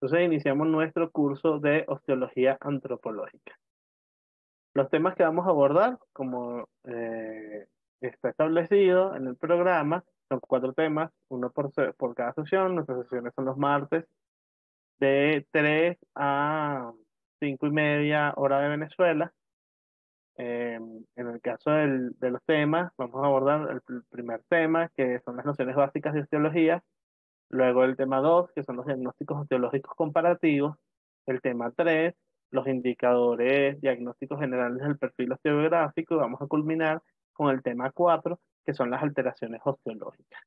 Entonces iniciamos nuestro curso de osteología antropológica. Los temas que vamos a abordar, como está establecido en el programa, son 4 temas, uno por cada sesión. Nuestras sesiones son los martes de 3 a 5:30 hora de Venezuela. En el caso de los temas, vamos a abordar el primer tema, que son las nociones básicas de osteología. Luego el tema 2, que son los diagnósticos osteológicos comparativos. El tema 3, los indicadores diagnósticos generales del perfil osteográfico. Y vamos a culminar con el tema 4, que son las alteraciones osteológicas.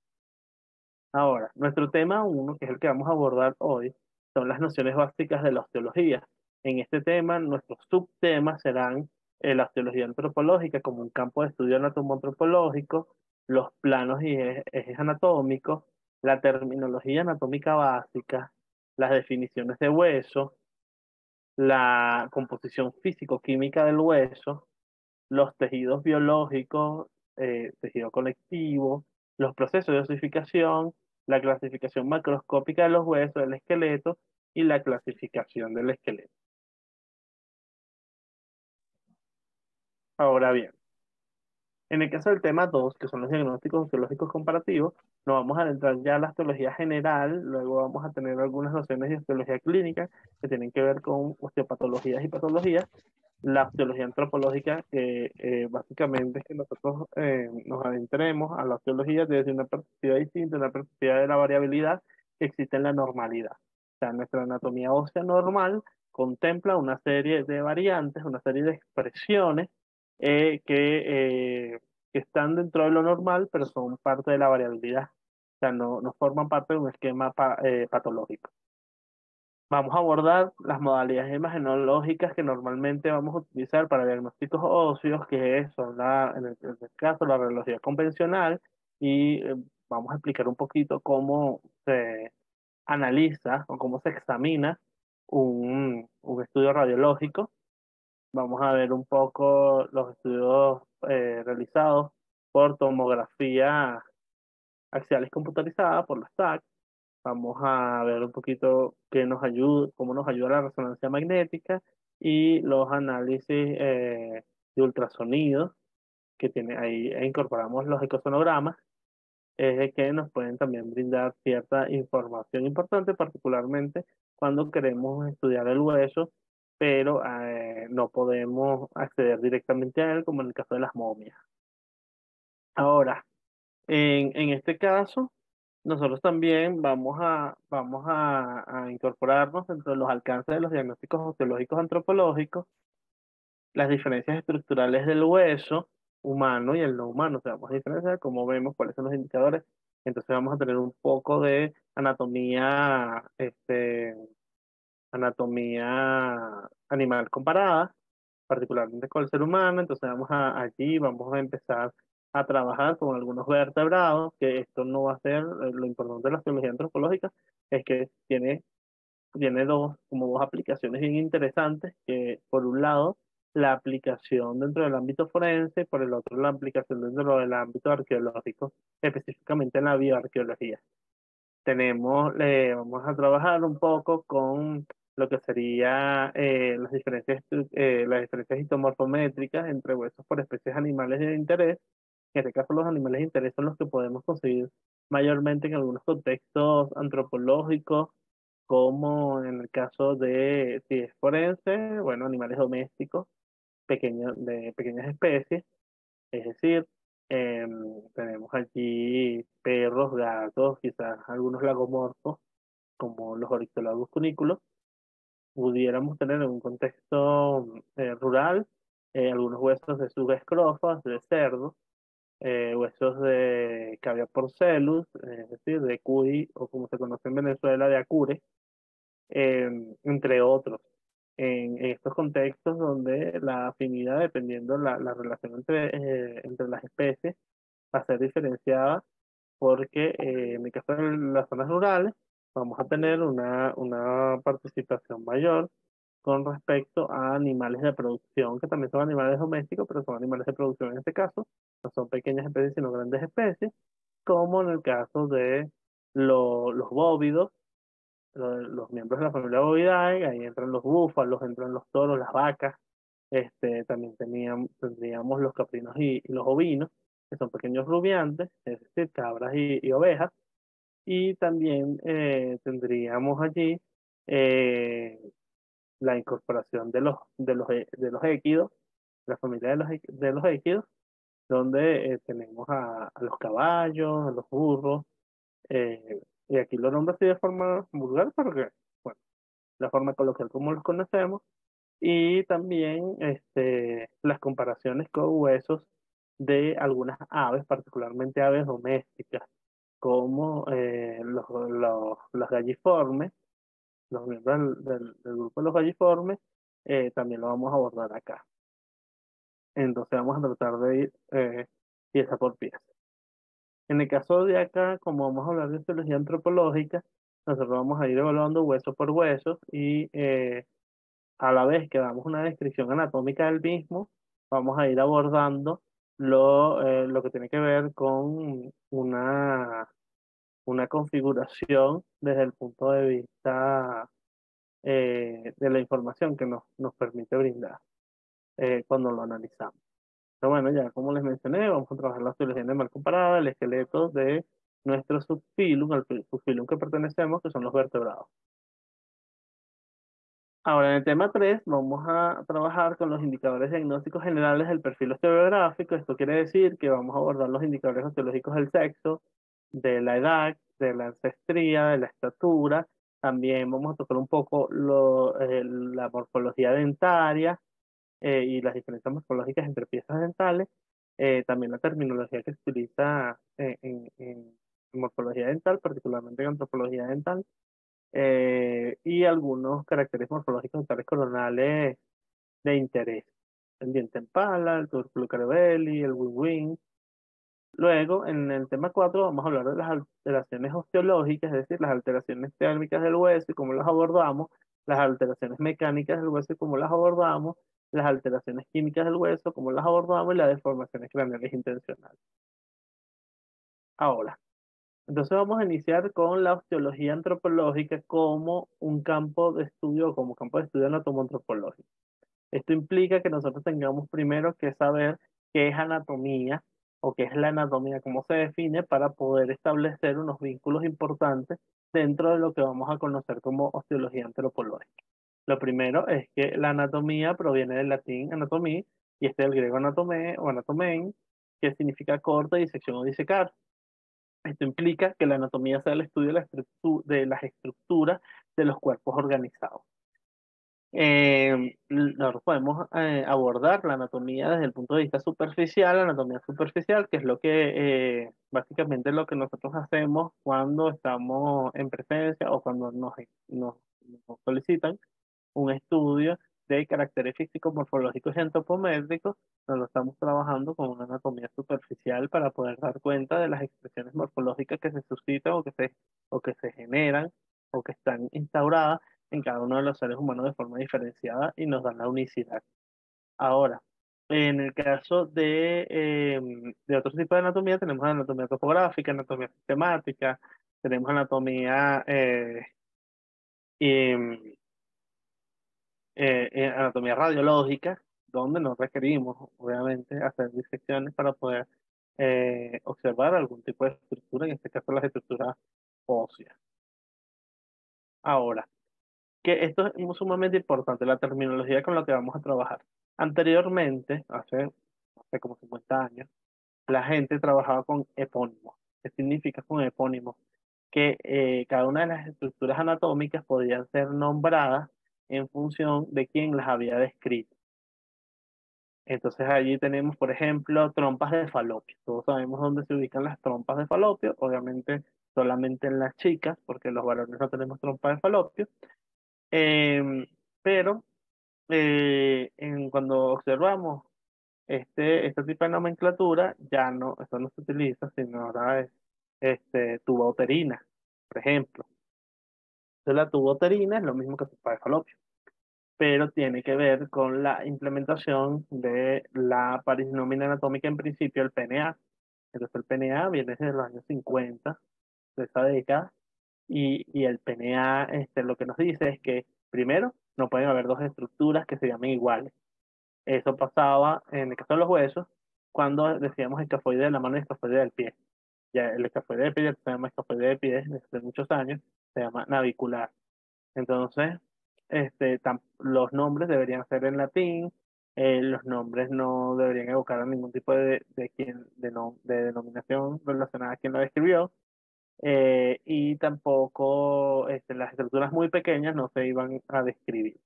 Ahora, nuestro tema 1, que es el que vamos a abordar hoy, son las nociones básicas de la osteología. En este tema, nuestros subtemas serán la osteología antropológica como un campo de estudio anatomoantropológico, los planos y ejes anatómicos, la terminología anatómica básica, las definiciones de hueso, la composición físico-química del hueso, los tejidos biológicos, tejido conectivo, los procesos de osificación, la clasificación macroscópica de los huesos del esqueleto y la clasificación del esqueleto. Ahora bien, en el caso del tema 2, que son los diagnósticos osteológicos comparativos, nos vamos a adentrar ya a la osteología general. Luego vamos a tener algunas nociones de osteología clínica que tienen que ver con osteopatologías y patologías. La osteología antropológica, que básicamente es que nosotros nos adentremos a la osteología desde una perspectiva distinta, una perspectiva de la variabilidad que existe en la normalidad. O sea, nuestra anatomía ósea normal contempla una serie de variantes, una serie de expresiones que están dentro de lo normal, pero son parte de la variabilidad. O sea, no forman parte de un esquema patológico. Vamos a abordar las modalidades imagenológicas que normalmente vamos a utilizar para diagnósticos óseos, que son en este caso la radiología convencional, y vamos a explicar un poquito cómo se analiza o cómo se examina un estudio radiológico. Vamos a ver un poco los estudios realizados por tomografía axiales computarizadas, por la STAC. Vamos a ver un poquito qué nos ayuda, cómo nos ayuda la resonancia magnética y los análisis de ultrasonido que tiene ahí. Incorporamos los ecosonogramas que nos pueden también brindar cierta información importante, particularmente cuando queremos estudiar el hueso, pero no podemos acceder directamente a él, como en el caso de las momias. Ahora, en este caso, nosotros también vamos a incorporarnos dentro de los alcances de los diagnósticos osteológicos antropológicos, las diferencias estructurales del hueso humano y el no humano. O sea, vamos a diferenciar cómo vemos, cuáles son los indicadores. Entonces vamos a tener un poco de anatomía, anatomía animal comparada, particularmente con el ser humano. Entonces allí vamos a empezar a trabajar con algunos vertebrados, que esto no va a ser lo importante de la osteología antropológica, es que tiene como dos aplicaciones bien interesantes, que por un lado la aplicación dentro del ámbito forense, por el otro la aplicación dentro del ámbito arqueológico, específicamente en la bioarqueología. Vamos a trabajar un poco con lo que sería las diferencias hitomorfométricas entre huesos por especies animales de interés. En este caso, los animales de interés son los que podemos conseguir mayormente en algunos contextos antropológicos, como en el caso de, si es forense, bueno, animales domésticos, de pequeñas especies, es decir, tenemos allí perros, gatos, quizás algunos lagomorfos, como los Oryctolagus cunículos. Pudiéramos tener en un contexto rural algunos huesos de subescrofas, de cerdo, huesos de cavia porcellus, es decir, de cuy, o como se conoce en Venezuela, de acure, entre otros. En estos contextos donde la afinidad, dependiendo la relación entre las especies, va a ser diferenciada porque en el caso de las zonas rurales vamos a tener una participación mayor con respecto a animales de producción, que también son animales domésticos, pero son animales de producción en este caso, no son pequeñas especies, sino grandes especies, como en el caso de los bóvidos, los miembros de la familia Bovidae, ahí entran los búfalos, entran los toros, las vacas, también tendríamos los caprinos y los ovinos, que son pequeños rumiantes, es decir, cabras y ovejas, y también tendríamos allí eh, la incorporación de los équidos, la familia de los équidos, donde tenemos a los caballos, a los burros, y aquí lo nombro así de forma vulgar porque, bueno, la forma coloquial como los conocemos, y también las comparaciones con huesos de algunas aves, particularmente aves domésticas, como los galliformes, los miembros del grupo de los galliformes, también lo vamos a abordar acá. Entonces vamos a tratar de ir pieza por pieza. En el caso de acá, como vamos a hablar de histología antropológica, nosotros vamos a ir evaluando hueso por hueso y a la vez que damos una descripción anatómica del mismo, vamos a ir abordando lo que tiene que ver con una configuración desde el punto de vista de la información que nos permite brindar cuando lo analizamos. Pero bueno, ya como les mencioné, vamos a trabajar la osteología mal comparada, el esqueleto de nuestro subfilum, al subfilum que pertenecemos, que son los vertebrados. Ahora, en el tema 3 vamos a trabajar con los indicadores diagnósticos generales del perfil osteográfico. Esto quiere decir que vamos a abordar los indicadores osteológicos del sexo, de la edad, de la ancestría, de la estatura. También vamos a tocar un poco la morfología dentaria y las diferencias morfológicas entre piezas dentales. También la terminología que se utiliza en morfología dental, particularmente en antropología dental, y algunos caracteres morfológicos dentales coronales de interés. El diente en pala, el túrculo carabelli, el wing-wing. Luego, en el tema 4 vamos a hablar de las alteraciones osteológicas, es decir, las alteraciones térmicas del hueso y cómo las abordamos, las alteraciones mecánicas del hueso y cómo las abordamos, las alteraciones químicas del hueso, cómo las abordamos y las deformaciones craneales intencionales. Ahora, entonces vamos a iniciar con la osteología antropológica como un campo de estudio, como campo de estudio anatomoantropológico. Esto implica que nosotros tengamos primero que saber qué es anatomía o qué es la anatomía, cómo se define para poder establecer unos vínculos importantes dentro de lo que vamos a conocer como osteología antropológica. Lo primero es que la anatomía proviene del latín anatomía y del griego anatome o anatomein, que significa corte, disección o disecar. Esto implica que la anatomía sea el estudio de las estructuras de los cuerpos organizados. Nosotros podemos abordar la anatomía desde el punto de vista superficial, la anatomía superficial, que es lo que básicamente lo que nosotros hacemos cuando estamos en presencia o cuando nos solicitan un estudio de caracteres físicos, morfológicos y antropométricos. Nosotros estamos trabajando con una anatomía superficial para poder dar cuenta de las expresiones morfológicas que se suscitan o que se generan o que están instauradas en cada uno de los seres humanos de forma diferenciada y nos dan la unicidad. Ahora, en el caso de otro tipo de anatomía, tenemos anatomía topográfica, anatomía sistemática, tenemos anatomía, em, anatomía radiológica, donde no requerimos, obviamente, hacer disecciones para poder observar algún tipo de estructura, en este caso las estructuras óseas. Ahora, que esto es sumamente importante, la terminología con la que vamos a trabajar. Anteriormente, hace como 50 años, la gente trabajaba con epónimos. ¿Qué significa con epónimos? Que cada una de las estructuras anatómicas podían ser nombradas en función de quien las había descrito. Entonces allí tenemos, por ejemplo, trompas de falopio. Todos sabemos dónde se ubican las trompas de falopio, obviamente solamente en las chicas, porque los varones no tenemos trompas de falopio. Em, pero cuando observamos este tipo de nomenclatura, ya no, esto no se utiliza, sino ahora es tuba uterina, por ejemplo. Entonces la tuba uterina es lo mismo que trompa de falopio, pero tiene que ver con la implementación de la parisnomía anatómica en principio, el PNA. Entonces el PNA viene desde los años 50 de esa década, y el PNA lo que nos dice es que, primero, no pueden haber dos estructuras que se llamen iguales. Eso pasaba en el caso de los huesos, cuando decíamos escafoide de la mano y escafoide del pie. Ya el escafoide del pie ya se llama escafoide del pie desde hace muchos años, se llama navicular. Entonces, los nombres deberían ser en latín, los nombres no deberían evocar a ningún tipo de denominación relacionada a quien lo escribió, y tampoco las estructuras muy pequeñas no se iban a describir.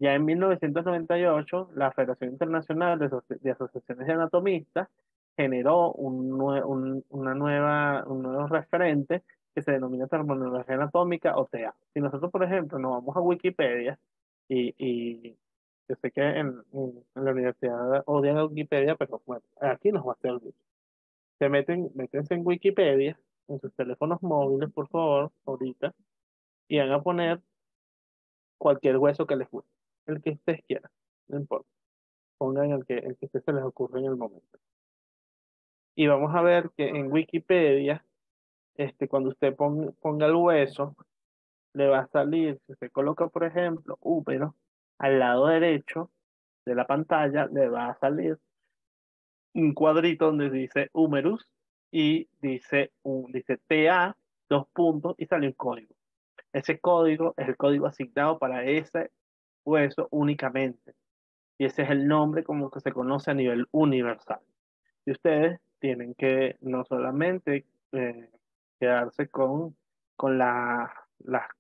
Ya en 1998, la Federación Internacional de Asociaciones de Anatomistas generó un nuevo referente que se denomina terminología anatómica o TEA. Si nosotros, por ejemplo, nos vamos a Wikipedia, y yo sé que en la universidad odian a Wikipedia, pero bueno, aquí nos va a hacer bien. Métense en Wikipedia, en sus teléfonos móviles, por favor, ahorita, y van a poner cualquier hueso que les guste, el que ustedes quieran, no importa. Pongan el que se les ocurre en el momento. Y vamos a ver que en Wikipedia, cuando usted ponga el hueso, le va a salir, si usted coloca, por ejemplo, húmero, al lado derecho de la pantalla, le va a salir un cuadrito donde dice humerus y dice TA, dos puntos, y sale un código. Ese código es el código asignado para ese hueso únicamente. Y ese es el nombre como que se conoce a nivel universal. Y ustedes tienen que no solamente quedarse con las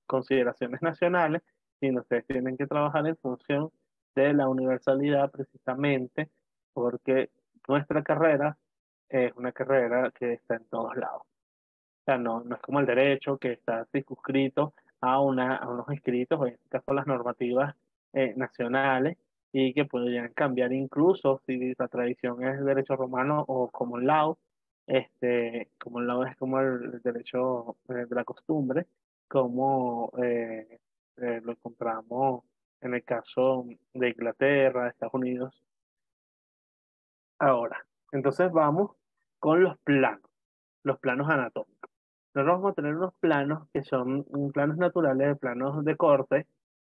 consideraciones nacionales, sino ustedes tienen que trabajar en función de la universalidad precisamente, porque nuestra carrera es una carrera que está en todos lados. O sea, no es como el derecho que está circunscrito a unos escritos, o en este caso las normativas nacionales, y que podrían cambiar incluso si la tradición es derecho romano o common law. Common law es como el derecho de la costumbre, como lo encontramos en el caso de Inglaterra, de Estados Unidos. Ahora, entonces vamos con los planos anatómicos. Nosotros vamos a tener unos planos que son planos naturales, planos de corte,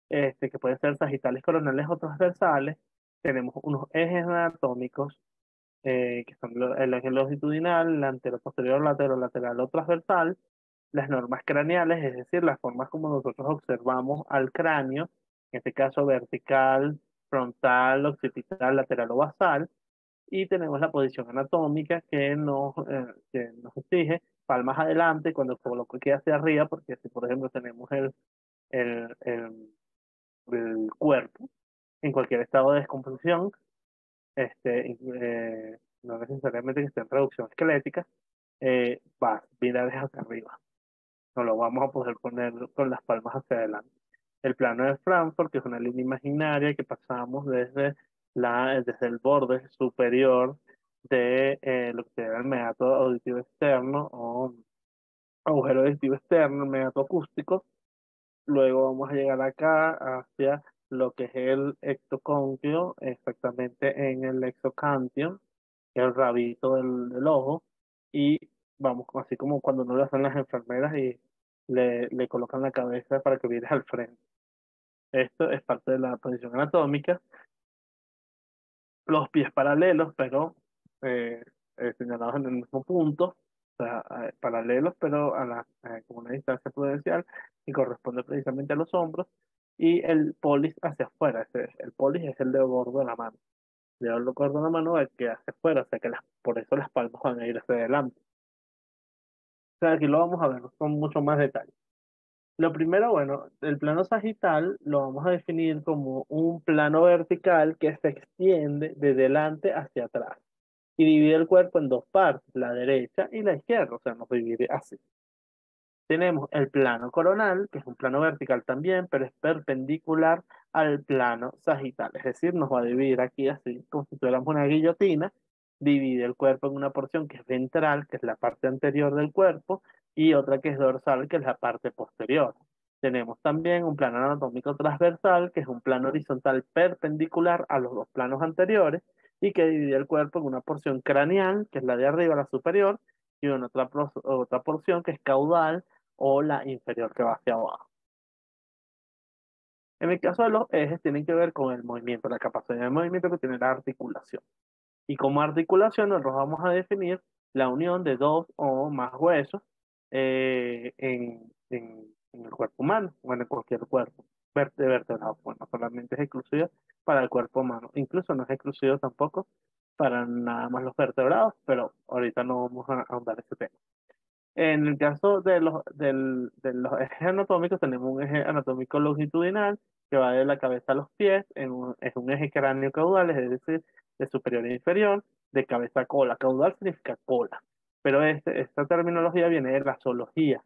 que pueden ser sagitales, coronales o transversales. Tenemos unos ejes anatómicos, que son el eje longitudinal, el antero, posterior, lateral o transversal. Las normas craneales, es decir, las formas como nosotros observamos al cráneo, en este caso vertical, frontal, occipital, lateral o basal. Y tenemos la posición anatómica que nos exige palmas adelante cuando coloco aquí hacia arriba, porque si por ejemplo tenemos el, el, el cuerpo en cualquier estado de descomposición, no necesariamente que esté en reducción esquelética, va a virar hacia arriba. No lo vamos a poder poner con las palmas hacia adelante. El plano de Frankfurt, que es una línea imaginaria que pasamos desde el borde superior de lo que sería el meato auditivo externo o agujero auditivo externo, el meato acústico. Luego vamos a llegar acá hacia lo que es el ectocóncleo, exactamente en el exocantium, que es el rabito del ojo, y vamos así como cuando no lo hacen las enfermeras y le colocan la cabeza para que vire al frente. Esto es parte de la posición anatómica. Los pies paralelos, pero eh, señalados en el mismo punto, o sea, paralelos, pero como una distancia prudencial, y corresponde precisamente a los hombros, y el polis hacia afuera. El polis es el dedo gordo de la mano. El dedo gordo de la mano es el que hacia afuera, o sea que por eso las palmas van a ir hacia adelante. O sea, aquí lo vamos a ver con mucho más detalle. Lo primero, bueno, el plano sagital lo vamos a definir como un plano vertical que se extiende de delante hacia atrás y divide el cuerpo en dos partes, la derecha y la izquierda, o sea, nos divide así. Tenemos el plano coronal, que es un plano vertical también, pero es perpendicular al plano sagital, es decir, nos va a dividir aquí así, como si tuviéramos una guillotina, divide el cuerpo en una porción que es ventral, que es la parte anterior del cuerpo, y otra que es dorsal, que es la parte posterior. Tenemos también un plano anatómico transversal, que es un plano horizontal perpendicular a los dos planos anteriores, y que divide el cuerpo en una porción craneal, que es la de arriba, la superior, y en otra porción que es caudal, o la inferior que va hacia abajo. En el caso de los ejes, tienen que ver con el movimiento, la capacidad de movimiento que tiene la articulación. Y como articulación, nosotros vamos a definir la unión de dos o más huesos en el cuerpo humano, o en cualquier cuerpo vertebrado. Bueno, solamente es exclusivo para el cuerpo humano. Incluso no es exclusivo tampoco para nada más los vertebrados, pero ahorita no vamos a ahondar ese tema. En el caso de los ejes anatómicos, tenemos un eje anatómico longitudinal que va de la cabeza a los pies, es un eje cráneo-caudal, es decir, de superior e inferior, de cabeza a cola. Caudal significa cola, pero esta terminología viene de la zoología.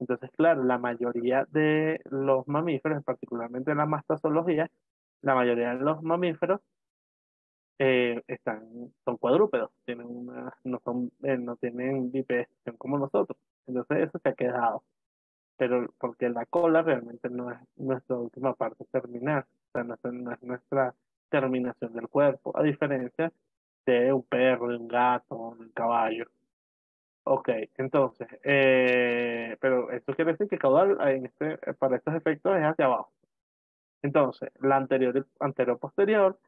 Entonces, claro, la mayoría de los mamíferos, particularmente en la mastozoología, la mayoría de los mamíferos son cuadrúpedos, no tienen bipedestación como nosotros. Entonces eso se ha quedado, pero porque la cola realmente no es nuestra última parte terminal, o sea, no es nuestra terminación del cuerpo, a diferencia de un perro, de un gato, de un caballo. Ok, entonces, pero esto quiere decir que caudal para estos efectos es hacia abajo. Entonces, la anterior-posterior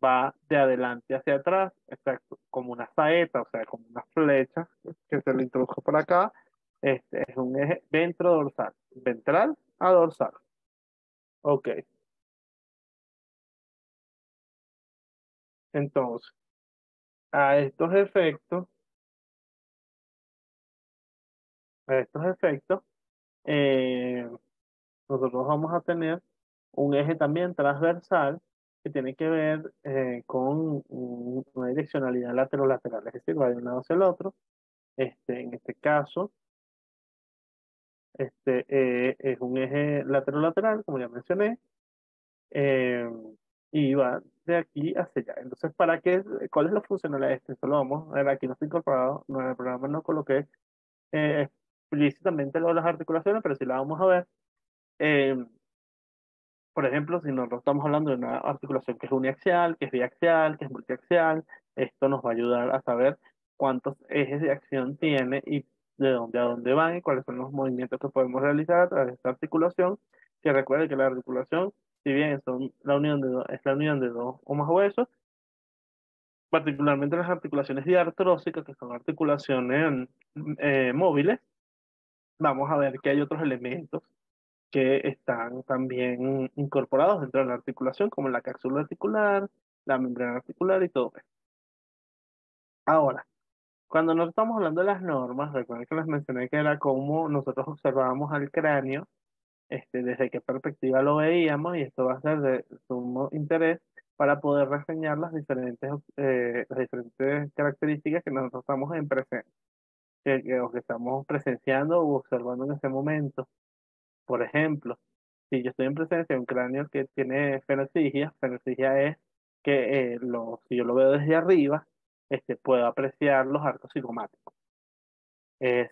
va de adelante hacia atrás, exacto, como una saeta, o sea, como una flecha que se le introdujo por acá. Este es un eje ventrodorsal, ventral a dorsal. Ok, entonces, a estos efectos, a estos efectos, eh, nosotros vamos a tener un eje también transversal que tiene que ver con una direccionalidad lateral, es decir, va de un lado hacia el otro. En este caso, es un eje lateral, como ya mencioné, eh, y va de aquí hacia allá. Entonces, ¿cuál es la funcionalidad de este? Esto lo vamos a ver aquí, no está incorporado, no, en el programa no coloqué explícitamente lo de las articulaciones, pero sí la vamos a ver. Eh, por ejemplo, si nosotros estamos hablando de una articulación que es uniaxial, que es biaxial, que es multiaxial, esto nos va a ayudar a saber cuántos ejes de acción tiene y de dónde a dónde van y cuáles son los movimientos que podemos realizar a través de esta articulación. Que recuerde que la articulación, si bien es la unión de dos o más huesos, particularmente las articulaciones diartrósicas, que son articulaciones móviles, vamos a ver que hay otros elementos que están también incorporados dentro de la articulación, como la cápsula articular, la membrana articular y todo eso. Ahora, cuando nosotros estamos hablando de las normas, recuerden que les mencioné que era cómo nosotros observábamos al cráneo, desde qué perspectiva lo veíamos, y esto va a ser de sumo interés para poder reseñar las diferentes características que nosotros estamos en presente, o que estamos presenciando o observando en ese momento. Por ejemplo, si yo estoy en presencia de un cráneo que tiene fenosigia es que si yo lo veo desde arriba, puedo apreciar los arcos cigomáticos.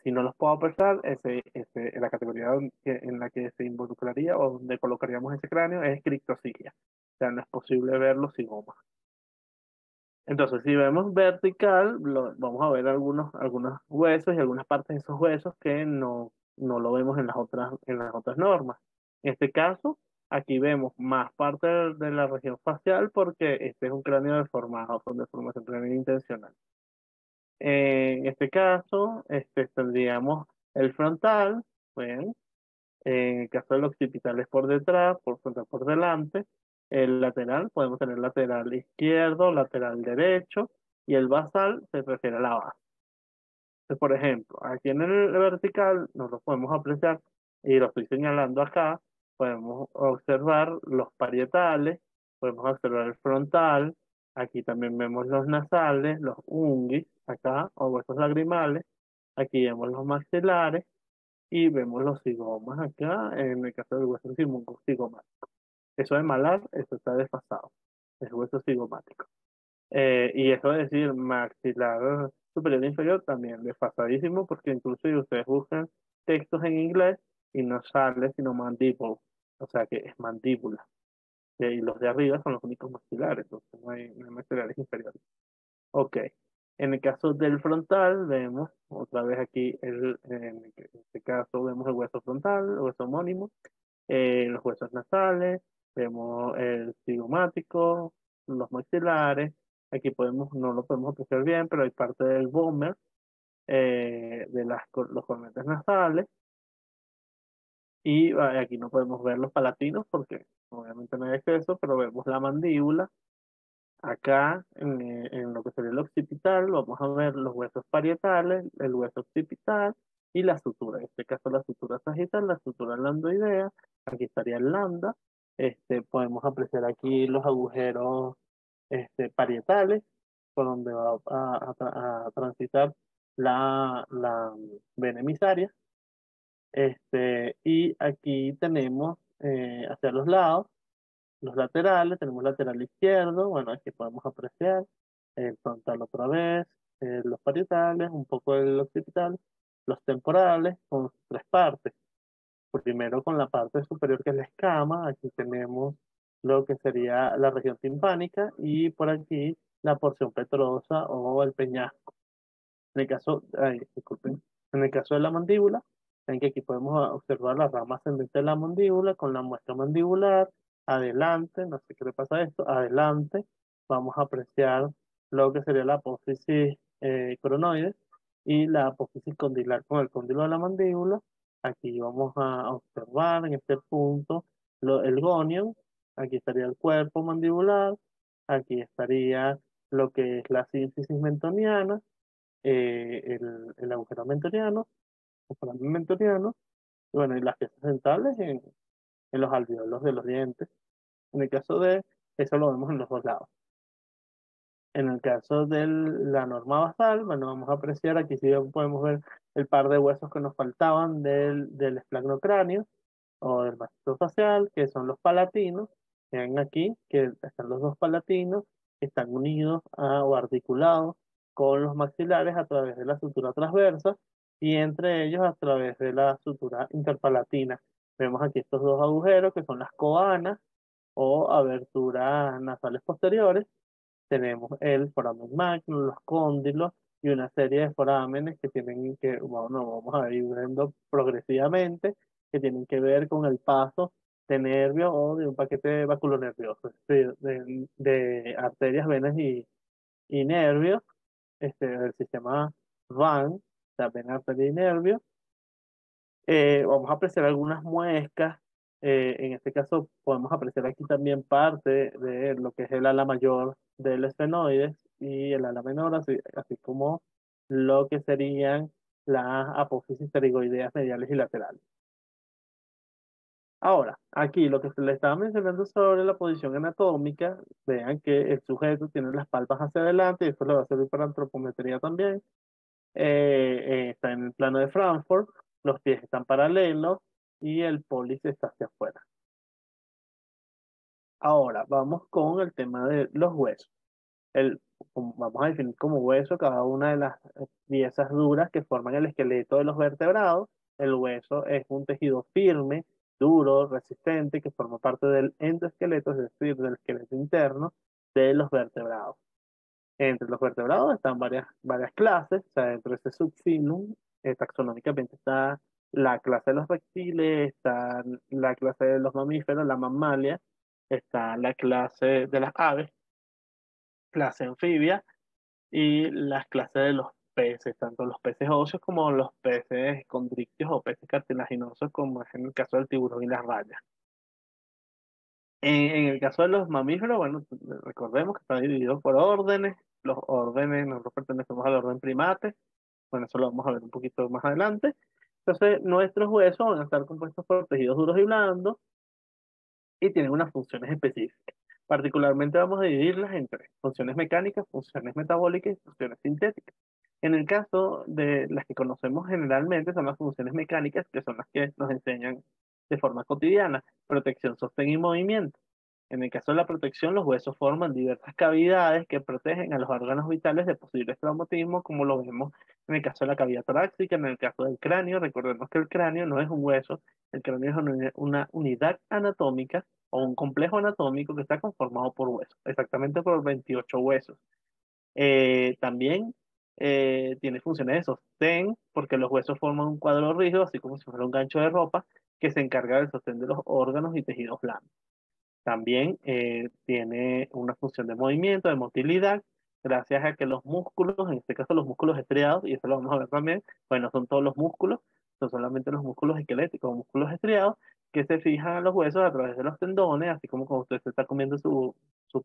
Si no los puedo apreciar, la categoría en la que se involucraría o donde colocaríamos ese cráneo es criptosigia. O sea, no es posible ver los cigomas. Entonces, si vemos vertical, vamos a ver algunos huesos y algunas partes de esos huesos que no lo vemos en las otras normas. En este caso, aquí vemos más parte de la región facial porque este es un cráneo deformado, con deformación craneal intencional. En este caso, tendríamos el frontal, ¿ven? En el caso del occipital es por detrás, por frontal por delante. El lateral, podemos tener lateral izquierdo, lateral derecho, y el basal se refiere a la base. Entonces, por ejemplo, aquí en el vertical nosotros podemos apreciar, y lo estoy señalando acá, podemos observar los parietales, podemos observar el frontal, aquí también vemos los nasales, los unguis, acá, o huesos lagrimales, aquí vemos los maxilares, y vemos los cigomas acá, en el caso del hueso cigomático. Eso de malar, eso está desfasado, es hueso cigomático. Y eso de decir maxilar superior e inferior también desfasadísimo, porque incluso si ustedes buscan textos en inglés y no sale sino mandible, o sea que es mandíbula. Y los de arriba son los únicos maxilares, entonces no hay maxilares inferiores. Ok. En el caso del frontal, vemos otra vez aquí, en este caso vemos el hueso frontal, el hueso homónimo, los huesos nasales, vemos el cigomático, los maxilares. Aquí no lo podemos apreciar bien, pero hay parte del vómer, de los cornetes nasales. Y aquí no podemos ver los palatinos porque obviamente no hay acceso, pero vemos la mandíbula. Acá, en lo que sería el occipital, vamos a ver los huesos parietales, el hueso occipital y la sutura. En este caso, la sutura sagital, la sutura lambdoidea. Aquí estaría el lambda. Podemos apreciar aquí los agujeros parietales, por donde va a transitar la vena emisaria. Y aquí tenemos hacia los lados los laterales, tenemos lateral izquierdo, bueno, aquí podemos apreciar el frontal otra vez, los parietales, un poco el occipital, los temporales con sus tres partes. Primero con la parte superior que es la escama, aquí tenemos lo que sería la región timpánica y por aquí la porción petrosa o el peñasco. Disculpen, en el caso de la mandíbula, ven que aquí podemos observar la rama ascendente de la mandíbula con la muesca mandibular. Adelante, no sé qué le pasa a esto, adelante, vamos a apreciar lo que sería la apófisis coronoide y la apófisis condilar con el cóndilo de la mandíbula. Aquí vamos a observar en este punto el gonion, aquí estaría el cuerpo mandibular, aquí estaría lo que es la sínfisis mentoniana, el agujero mentoriano, el foramen mentoriano, y bueno, y las piezas dentales en los alveolos de los dientes. En el caso de, eso lo vemos en los dos lados. En el caso de la norma basal, bueno, vamos a apreciar, aquí sí podemos ver el par de huesos que nos faltaban del esplagno-cráneo o del macizo facial, que son los palatinos. Vean aquí que están los dos palatinos, que están unidos o articulados con los maxilares a través de la sutura transversa y entre ellos a través de la sutura interpalatina. Vemos aquí estos dos agujeros que son las coanas o aberturas nasales posteriores. Tenemos el foramen magnum, los cóndilos y una serie de forámenes que tienen que, bueno, vamos a ir viendo progresivamente, que tienen que ver con el paso de nervios o de un paquete vaculonervioso, es decir, de arterias, venas y nervios, del sistema VAN, o sea, vena, arteria y nervio. Vamos a apreciar algunas muescas. En este caso, podemos apreciar aquí también parte de lo que es el ala mayor del esfenoides y el ala menor, así como lo que serían las apófisis pterigoideas mediales y laterales. Ahora, aquí lo que se le estaba mencionando sobre la posición anatómica, vean que el sujeto tiene las palmas hacia adelante, y esto le va a servir para antropometría también. Está en el plano de Frankfurt, los pies están paralelos y el pólice está hacia afuera. Ahora, vamos con el tema de los huesos. Vamos a definir como hueso cada una de las piezas duras que forman el esqueleto de los vertebrados. El hueso es un tejido firme, duro, resistente, que forma parte del endoesqueleto, es decir, del esqueleto interno de los vertebrados. Entre los vertebrados están varias clases, o sea, dentro de ese subfilum, taxonómicamente está la clase de los reptiles, está la clase de los mamíferos, la mamalia, está la clase de las aves, clase anfibia, y las clases de los peces, tanto los peces óseos como los peces condrictios o peces cartilaginosos, como es en el caso del tiburón y las rayas. En el caso de los mamíferos, bueno, recordemos que está dividido por órdenes. Los órdenes, nosotros pertenecemos al orden primate. Bueno, eso lo vamos a ver un poquito más adelante. Entonces, nuestros huesos van a estar compuestos por tejidos duros y blandos y tienen unas funciones específicas. Particularmente vamos a dividirlas entre funciones mecánicas, funciones metabólicas y funciones sintéticas. En el caso de las que conocemos generalmente son las funciones mecánicas, que son las que nos enseñan de forma cotidiana, protección, sostén y movimiento. En el caso de la protección, los huesos forman diversas cavidades que protegen a los órganos vitales de posibles traumatismos, como lo vemos en el caso de la cavidad torácica, en el caso del cráneo. Recordemos que el cráneo no es un hueso, el cráneo es una unidad anatómica o un complejo anatómico que está conformado por huesos, exactamente por 28 huesos. También tiene funciones de sostén, porque los huesos forman un cuadro rígido, así como si fuera un gancho de ropa, que se encarga del sostén de los órganos y tejidos blandos. También tiene una función de movimiento, de motilidad, gracias a que los músculos, en este caso los músculos estriados, y eso lo vamos a ver también, pues no son todos los músculos, son solamente los músculos esqueléticos o músculos estriados, que se fijan en los huesos a través de los tendones, así como cuando usted se está comiendo su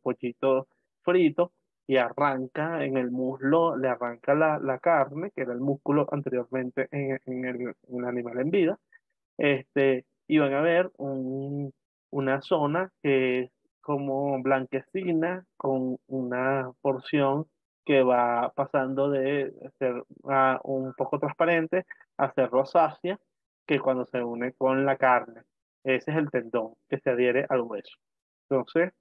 pollito frito y arranca en el muslo, le arranca la carne, que era el músculo anteriormente en el animal en vida, y van a ver una zona que es como blanquecina con una porción que va pasando de ser un poco transparente a ser rosácea, que cuando se une con la carne, ese es el tendón que se adhiere al hueso. Entonces,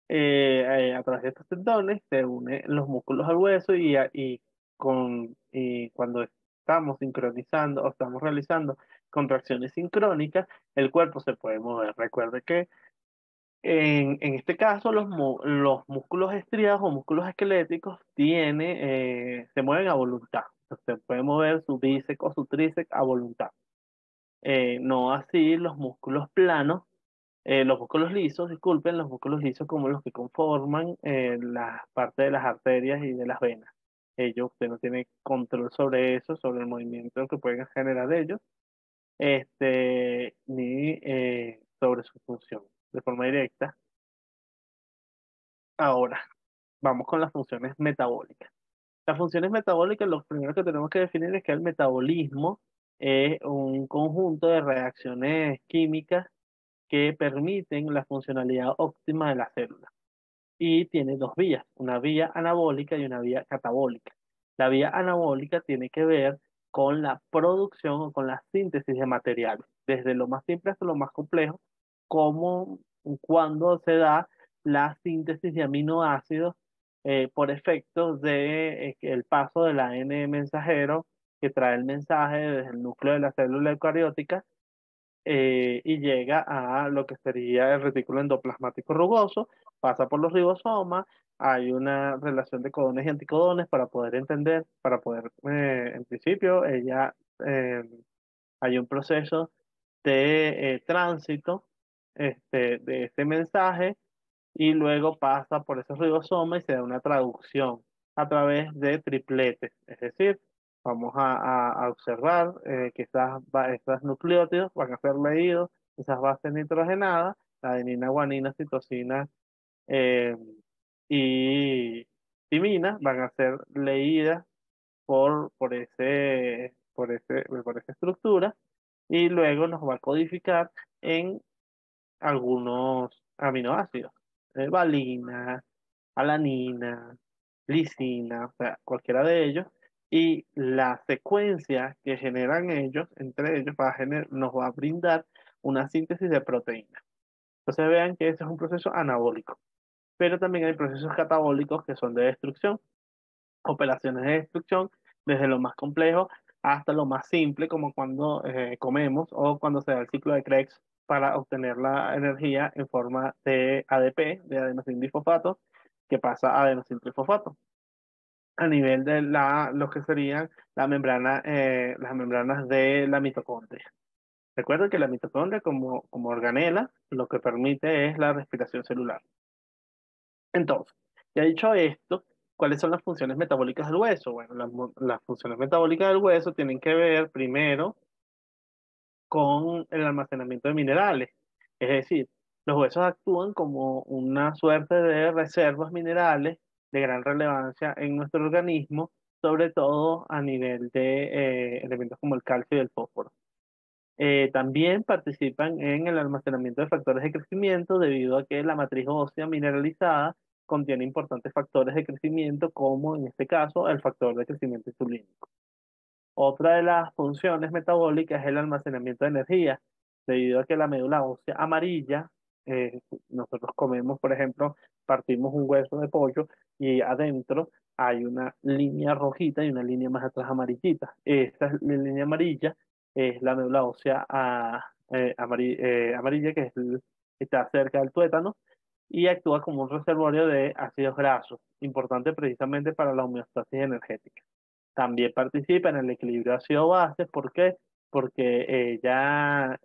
a través de estos tendones se unen los músculos al hueso y cuando estamos sincronizando o estamos realizando contracciones sincrónicas, el cuerpo se puede mover. Recuerde que en este caso los músculos estriados o músculos esqueléticos se mueven a voluntad. Se puede mover su bíceps o su tríceps a voluntad. No así los músculos lisos, disculpen, los músculos lisos como los que conforman la parte de las arterias y de las venas. Usted no tiene control sobre eso, sobre el movimiento que pueden generar ellos, ni sobre su función de forma directa. Ahora, vamos con las funciones metabólicas. Las funciones metabólicas, lo primero que tenemos que definir es que el metabolismo es un conjunto de reacciones químicas que permiten la funcionalidad óptima de la célula. Y tiene dos vías, una vía anabólica y una vía catabólica. La vía anabólica tiene que ver con la producción o con la síntesis de materiales, desde lo más simple hasta lo más complejo, como cuando se da la síntesis de aminoácidos por efecto de el paso del ADN mensajero que trae el mensaje desde el núcleo de la célula eucariótica y llega a lo que sería el retículo endoplasmático rugoso, pasa por los ribosomas, hay una relación de codones y anticodones para poder entender, en principio, hay un proceso de tránsito de este mensaje y luego pasa por esos ribosomas y se da una traducción a través de tripletes. Es decir, vamos a observar que estos nucleótidos van a ser leídos, esas bases nitrogenadas, la adenina, guanina, citosina eh, y timina van a ser leídas por esa estructura y luego nos va a codificar en algunos aminoácidos, valina, alanina, lisina, o sea, cualquiera de ellos, y la secuencia que generan ellos, entre ellos, nos va a brindar una síntesis de proteínas. Entonces vean que ese es un proceso anabólico, pero también hay procesos catabólicos que son de destrucción, operaciones de destrucción, desde lo más complejo hasta lo más simple, como cuando comemos o cuando se da el ciclo de Krebs para obtener la energía en forma de ADP, de adenosín difosfato, que pasa a adenosín trifosfato a nivel de lo que serían las membranas de la mitocondria. Recuerden que la mitocondria como organela lo que permite es la respiración celular. Entonces, ya dicho esto, ¿cuáles son las funciones metabólicas del hueso? Bueno, las funciones metabólicas del hueso tienen que ver primero con el almacenamiento de minerales. Es decir, los huesos actúan como una suerte de reservas minerales de gran relevancia en nuestro organismo, sobre todo a nivel de elementos como el calcio y el fósforo. También participan en el almacenamiento de factores de crecimiento debido a que la matriz ósea mineralizada contiene importantes factores de crecimiento, como en este caso el factor de crecimiento insulínico. Otra de las funciones metabólicas es el almacenamiento de energía, debido a que la médula ósea amarilla, nosotros comemos, por ejemplo, partimos un hueso de pollo y adentro hay una línea rojita y una línea más atrás amarillita. Esta línea amarilla es la médula ósea amarilla, que está cerca del tuétano, y actúa como un reservorio de ácidos grasos, importante precisamente para la homeostasis energética. También participa en el equilibrio ácido-base. ¿Por qué? Porque ya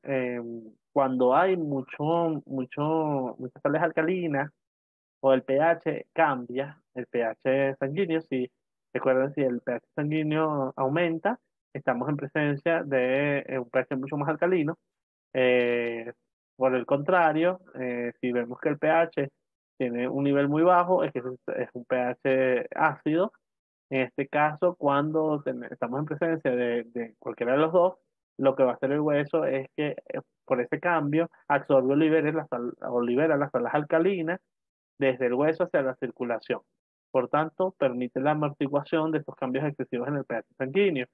cuando hay muchas sales alcalinas o el pH cambia, el pH sanguíneo, si recuerden, si el pH sanguíneo aumenta, estamos en presencia de un pH mucho más alcalino. Por el contrario, si vemos que el pH tiene un nivel muy bajo, es que es un pH ácido. En este caso, cuando estamos en presencia de cualquiera de los dos, lo que va a hacer el hueso es que por ese cambio absorbe o libera las sales alcalinas desde el hueso hacia la circulación. Por tanto, permite la amortiguación de estos cambios excesivos en el pH sanguíneo.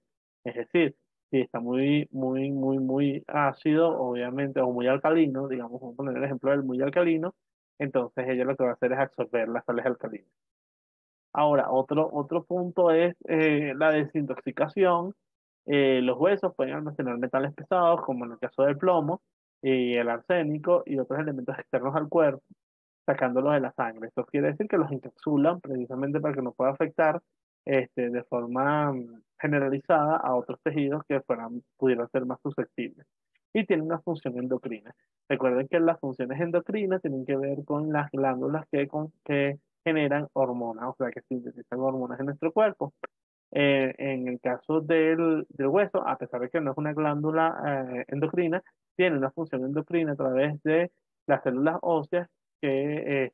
Es decir, si está muy ácido, obviamente, o muy alcalino, digamos, vamos a poner el ejemplo del muy alcalino, entonces ella lo que va a hacer es absorber las sales alcalinas. Ahora, otro punto es la desintoxicación. Los huesos pueden almacenar metales pesados, como en el caso del plomo y el arsénico y otros elementos externos al cuerpo, sacándolos de la sangre. Esto quiere decir que los encapsulan precisamente para que no pueda afectar de forma generalizada a otros tejidos que pudieran ser más susceptibles. Y tienen una función endocrina. Recuerden que las funciones endocrinas tienen que ver con las glándulas que generan hormonas, o sea, que sintetizan hormonas en nuestro cuerpo. En el caso del hueso, a pesar de que no es una glándula endocrina, tiene una función endocrina a través de las células óseas que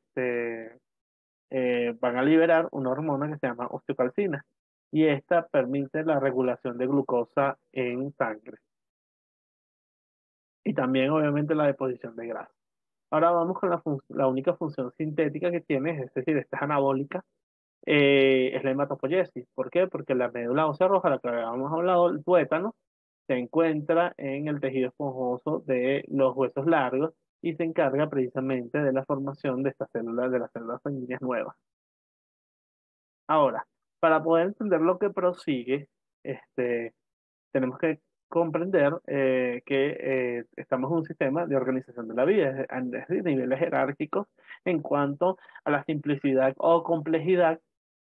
van a liberar una hormona que se llama osteocalcina, y esta permite la regulación de glucosa en sangre y también obviamente la deposición de grasa. Ahora vamos con la única función sintética que tiene, es decir, esta es anabólica, es la hematopoiesis. ¿Por qué? Porque la médula ósea roja, la que habíamos hablado, el tuétano, se encuentra en el tejido esponjoso de los huesos largos y se encarga precisamente de la formación de estas células, de las células sanguíneas nuevas. Ahora, para poder entender lo que prosigue, este, tenemos que comprender que estamos en un sistema de organización de la vida, es decir, niveles jerárquicos en cuanto a la simplicidad o complejidad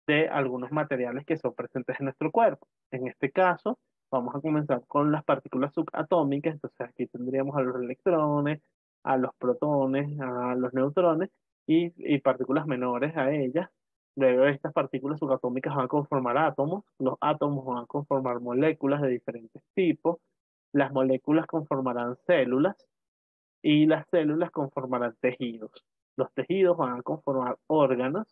de algunos materiales que son presentes en nuestro cuerpo. En este caso, vamos a comenzar con las partículas subatómicas. Entonces aquí tendríamos a los electrones, a los protones, a los neutrones y partículas menores a ellas. Luego estas partículas subatómicas van a conformar átomos, los átomos van a conformar moléculas de diferentes tipos, las moléculas conformarán células y las células conformarán tejidos. Los tejidos van a conformar órganos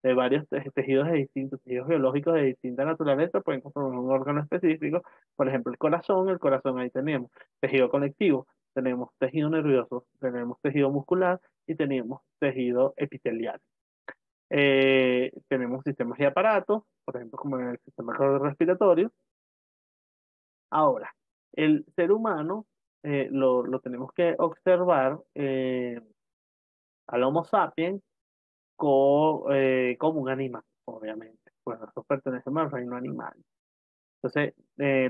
de varios tejidos de distintos, tejidos biológicos de distinta naturaleza, pueden conformar un órgano específico. Por ejemplo, el corazón ahí tenemos tejido conectivo, tenemos tejido nervioso, tenemos tejido muscular y tenemos tejido epitelial. Tenemos sistemas y aparatos, por ejemplo, como en el sistema cardiorrespiratorio. Ahora, el ser humano lo tenemos que observar al Homo sapiens como un animal, obviamente. Pues nosotros pertenecemos al reino animal. Entonces,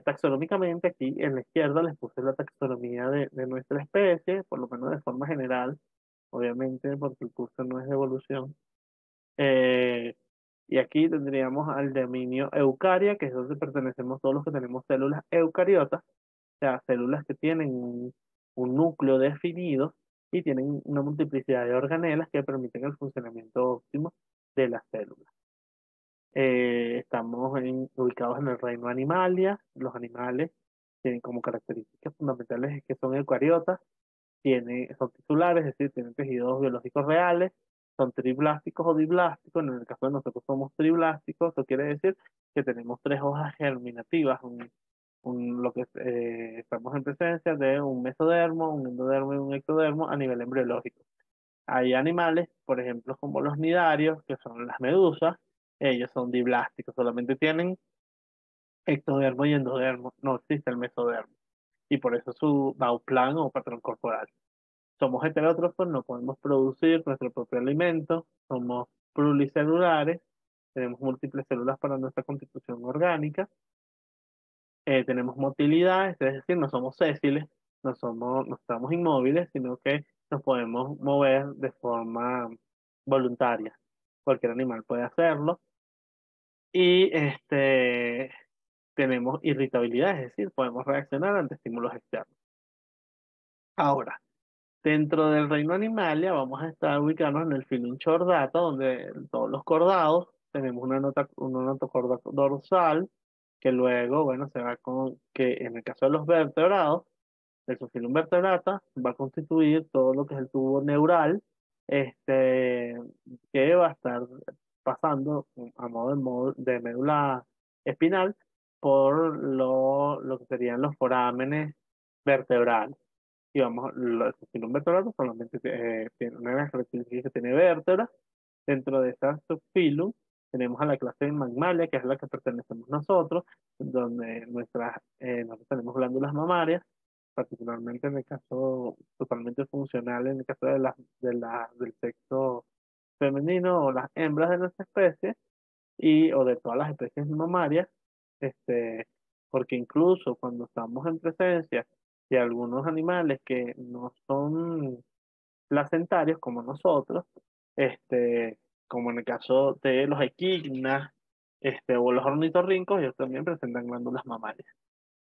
taxonómicamente aquí en la izquierda les puse la taxonomía de nuestra especie, por lo menos de forma general, obviamente, porque el curso no es de evolución. Eh, y aquí tendríamos al dominio eucaria, que es donde pertenecemos todos los que tenemos células eucariotas, o sea, células que tienen un núcleo definido y tienen una multiplicidad de organelas que permiten el funcionamiento óptimo de las células. Estamos ubicados en el reino Animalia. Los animales tienen como características fundamentales que son eucariotas, son tisulares, es decir, tienen tejidos biológicos reales, son triblásticos o diblásticos. En el caso de nosotros somos triblásticos. Eso quiere decir que tenemos tres hojas germinativas, lo que estamos en presencia de un mesodermo, un endodermo y un ectodermo a nivel embriológico. Hay animales, por ejemplo, como los nidarios, que son las medusas. Ellos son diblásticos, solamente tienen ectodermo y endodermo, no existe el mesodermo, y por eso su Bauplan o patrón corporal. Somos heterótrofos, no podemos producir nuestro propio alimento, somos pluricelulares, tenemos múltiples células para nuestra constitución orgánica, tenemos motilidad, es decir, no somos sésiles, no estamos inmóviles, sino que nos podemos mover de forma voluntaria. Cualquier animal puede hacerlo. Y tenemos irritabilidad, es decir, podemos reaccionar ante estímulos externos. Ahora, dentro del reino Animalia vamos a estar ubicados en el filo chordata, donde todos los cordados tenemos una notocorda dorsal, que luego, bueno, se va con, que en el caso de los vertebrados, el subfilum vertebrata va a constituir todo lo que es el tubo neural, este, que va a estar pasando a de médula espinal por lo que serían los forámenes vertebrales. Y vamos, el subfilum vertebrato solamente tiene una de las características que tiene vértebra. Dentro de esta subfilum tenemos a la clase de Magmalia, que es la que pertenecemos nosotros, donde nosotros tenemos glándulas mamarias, particularmente en el caso totalmente funcional, en el caso del sexo femenino o las hembras de nuestra especie, o de todas las especies mamarias, este, porque incluso cuando estamos en presencia de algunos animales que no son placentarios como nosotros, como en el caso de los equidnas, o los ornitorrincos, ellos también presentan glándulas mamarias.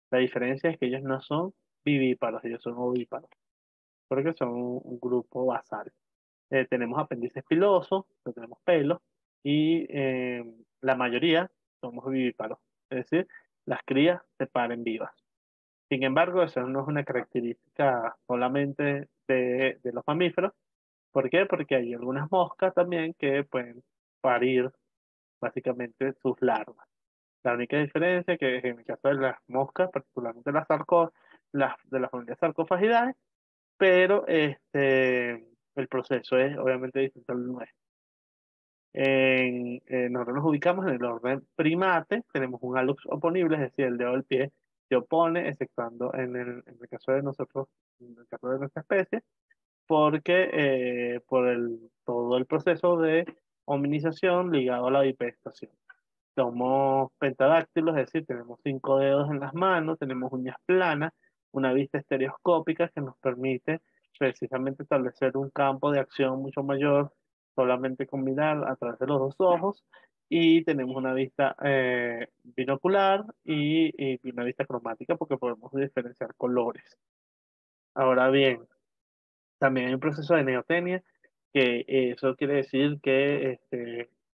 La diferencia es que ellos no son vivíparos, ellos son ovíparos, porque son un grupo basal. Tenemos apéndices pilosos, no tenemos pelos, y la mayoría somos vivíparos, es decir, las crías se paren vivas. Sin embargo, eso no es una característica solamente de los mamíferos. ¿Por qué? Porque hay algunas moscas también que pueden parir básicamente sus larvas. La única diferencia que en el caso de las moscas, particularmente las de la familia Sarcofagidae, pero el proceso es obviamente distinto al nuestro. Nosotros nos ubicamos en el orden primate, tenemos un hallux oponible, es decir, el dedo del pie se opone, exceptuando en el caso de nosotros, en el caso de nuestra especie, porque por todo el proceso de hominización ligado a la bipedestación. Somos pentadáctilos, es decir, tenemos 5 dedos en las manos, tenemos uñas planas, una vista estereoscópica que nos permite precisamente establecer un campo de acción mucho mayor solamente con mirar a través de los dos ojos, y tenemos una vista binocular y una vista cromática porque podemos diferenciar colores. Ahora bien, también hay un proceso de neotenia, que eso quiere decir que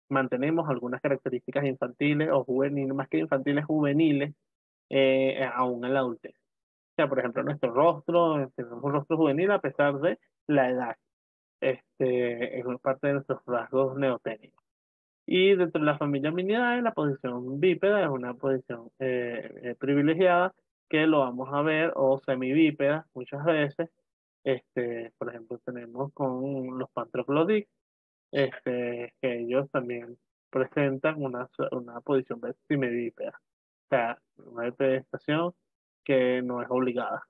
mantenemos algunas características infantiles o juveniles, más que infantiles, juveniles, aún en la adultez. O sea, por ejemplo, nuestro rostro, tenemos un rostro juvenil a pesar de la edad. Es una parte de nuestros rasgos neoténicos. Y dentro de la familia Minidae, la posición bípeda es una posición privilegiada, que lo vamos a ver, o semibípeda muchas veces. Por ejemplo, tenemos con los Pantroglodic, que ellos también presentan una posición semibípeda. O sea, una bipedestación que no es obligada.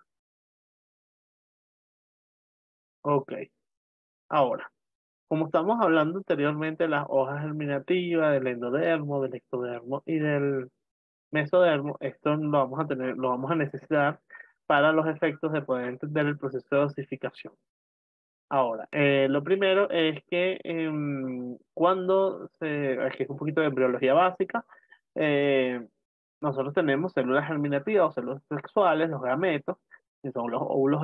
Ok, ahora, como estamos hablando anteriormente de las hojas germinativas, del endodermo, del ectodermo y del mesodermo, esto lo vamos a necesitar para los efectos de poder entender el proceso de osificación. Ahora, lo primero es que aquí es un poquito de embriología básica, eh, nosotros tenemos células germinativas o células sexuales, los gametos, que son los óvulos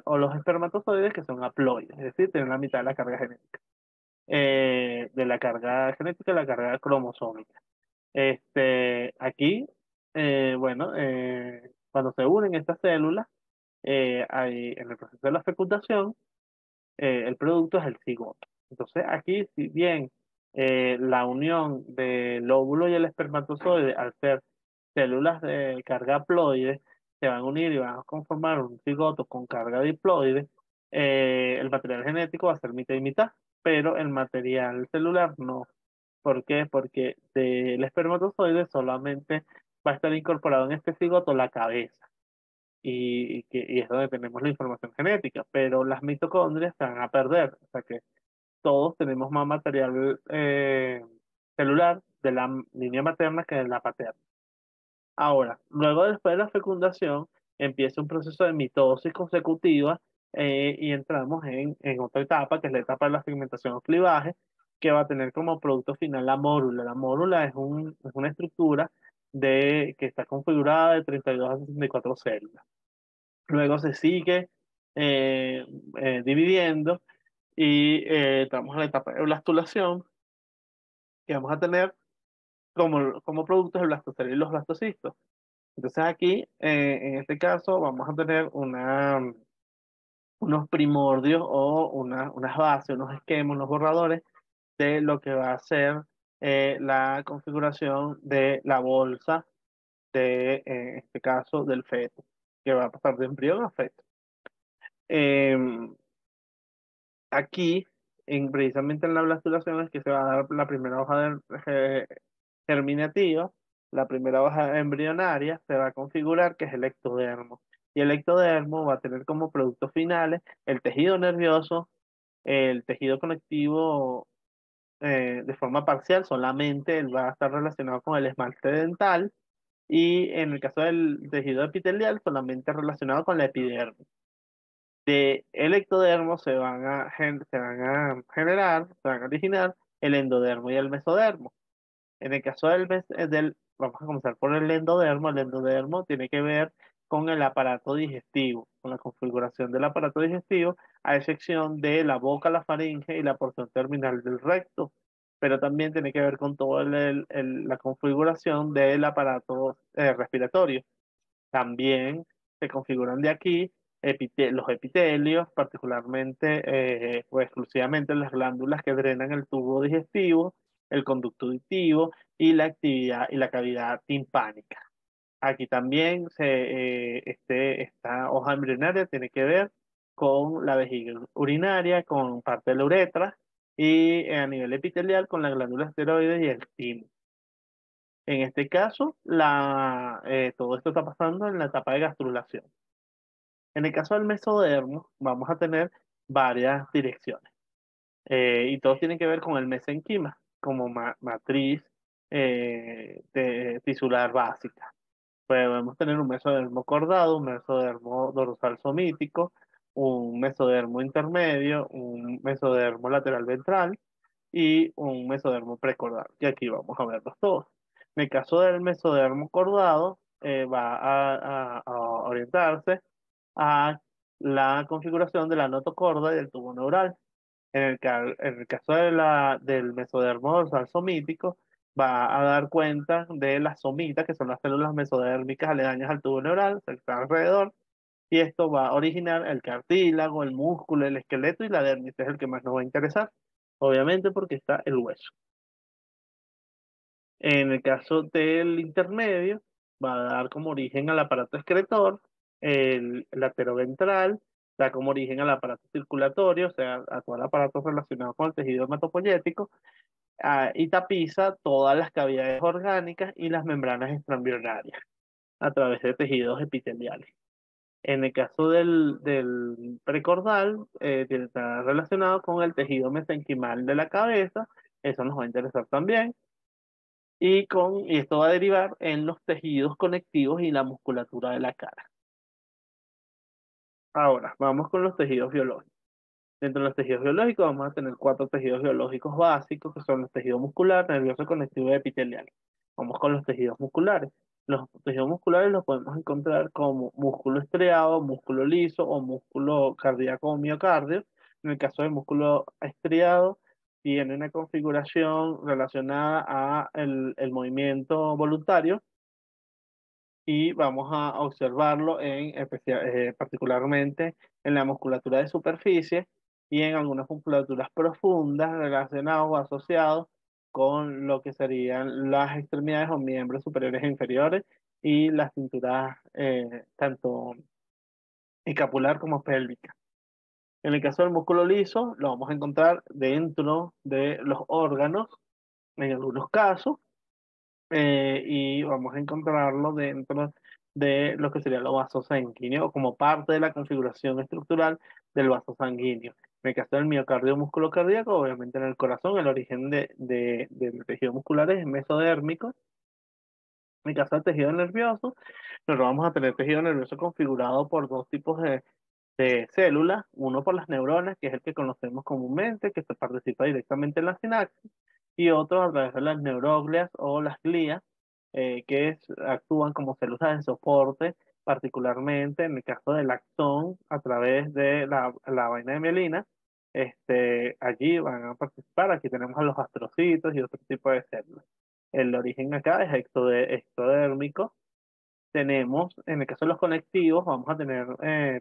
o los espermatozoides, que son haploides, es decir, tienen la mitad de la carga genética, la carga cromosómica. Aquí, bueno, cuando se unen estas células, en el proceso de la fecundación, el producto es el cigoto. Entonces, aquí, si bien la unión del óvulo y el espermatozoide, al ser células de carga haploide, se van a unir y van a conformar un cigoto con carga diploide, el material genético va a ser mitad y mitad, pero el material celular no. ¿Por qué? Porque del espermatozoide solamente va a estar incorporado en este cigoto la cabeza, y es donde tenemos la información genética, pero las mitocondrias se van a perder, o sea que todos tenemos más material celular de la línea materna que de la paterna. Ahora, luego después de la fecundación, empieza un proceso de mitosis consecutiva, y entramos en otra etapa, que es la etapa de la segmentación o clivaje, que va a tener como producto final la mórula. La mórula es una estructura que está configurada de 32 a 64 células. Luego se sigue eh, dividiendo y entramos a la etapa de blastulación, que vamos a tener como productos el blastocelo y los blastocistos. Entonces aquí, en este caso, vamos a tener unos primordios o unas bases, unos esquemas, unos borradores de lo que va a ser la configuración de la bolsa en este caso, del feto, que va a pasar de embrión a feto. Em, Aquí, precisamente en la blastulación, es que se va a dar la primera hoja germinativa, la primera hoja embrionaria, se va a configurar que es el ectodermo. Y el ectodermo va a tener como productos finales el tejido nervioso, el tejido conectivo de forma parcial, solamente él va a estar relacionado con el esmalte dental, y en el caso del tejido epitelial, solamente relacionado con la epidermis. De el ectodermo se van a originar el endodermo y el mesodermo. En el caso vamos a comenzar por el endodermo tiene que ver con el aparato digestivo, con la configuración del aparato digestivo, a excepción de la boca, la faringe y la porción terminal del recto, pero también tiene que ver con toda la configuración del aparato respiratorio. También se configuran de aquí los epitelios, particularmente o exclusivamente las glándulas que drenan el tubo digestivo, el conducto auditivo y la actividad y la cavidad timpánica. Aquí también esta hoja embrionaria tiene que ver con la vejiga urinaria, con parte de la uretra y a nivel epitelial con la glándula esteroides y el timo. En este caso, todo esto está pasando en la etapa de gastrulación. En el caso del mesodermo, vamos a tener varias direcciones. Y todos tienen que ver con el mesenquima, como matriz tisular básica. Podemos tener un mesodermo cordado, un mesodermo dorsal somítico, un mesodermo intermedio, un mesodermo lateral ventral y un mesodermo precordal. Y aquí vamos a verlos todos. En el caso del mesodermo cordado, va a orientarse a la configuración de la notocorda y del tubo neural. En el caso del mesodermo dorsal somítico, va a dar cuenta de las somitas, que son las células mesodérmicas aledañas al tubo neural, que están alrededor, y esto va a originar el cartílago, el músculo, el esqueleto y la dermis, es el que más nos va a interesar, obviamente porque está el hueso. En el caso del intermedio, va a dar como origen al aparato excretor, el lateroventral, da como origen al aparato circulatorio, o sea, a todo el aparato relacionado con el tejido hematopoyético, y tapiza todas las cavidades orgánicas y las membranas extraembrionarias a través de tejidos epiteliales. En el caso del precordal, está relacionado con el tejido mesenquimal de la cabeza, eso nos va a interesar también, y esto va a derivar en los tejidos conectivos y la musculatura de la cara. Ahora, vamos con los tejidos biológicos. Dentro de los tejidos biológicos vamos a tener cuatro tejidos biológicos básicos, que son los tejidos muscular, nervioso, conectivo y epitelial. Vamos con los tejidos musculares. Los tejidos musculares los podemos encontrar como músculo estriado, músculo liso o músculo cardíaco o miocardio. En el caso del músculo estriado, tiene una configuración relacionada a el movimiento voluntario, y vamos a observarlo particularmente en la musculatura de superficie y en algunas musculaturas profundas relacionadas o asociados con lo que serían las extremidades o miembros superiores e inferiores y las cinturas tanto escapular como pélvica. En el caso del músculo liso, lo vamos a encontrar dentro de los órganos en algunos casos, y vamos a encontrarlo dentro de lo que sería los vasos sanguíneos como parte de la configuración estructural del vaso sanguíneo. En el caso del miocardio músculo cardíaco, obviamente en el corazón, el origen del tejido muscular es mesodérmico. En el caso del tejido nervioso, nosotros vamos a tener tejido nervioso configurado por dos tipos de células, uno por las neuronas, que es el que conocemos comúnmente, que se participa directamente en la sinapsis, y otro a través de las neuróglias o las glías, actúan como células de soporte, particularmente en el caso del axón, a través de la vaina de mielina. Allí van a participar, aquí tenemos a los astrocitos y otro tipo de células. El origen acá es ectodérmico. Tenemos, en el caso de los conectivos, vamos a tener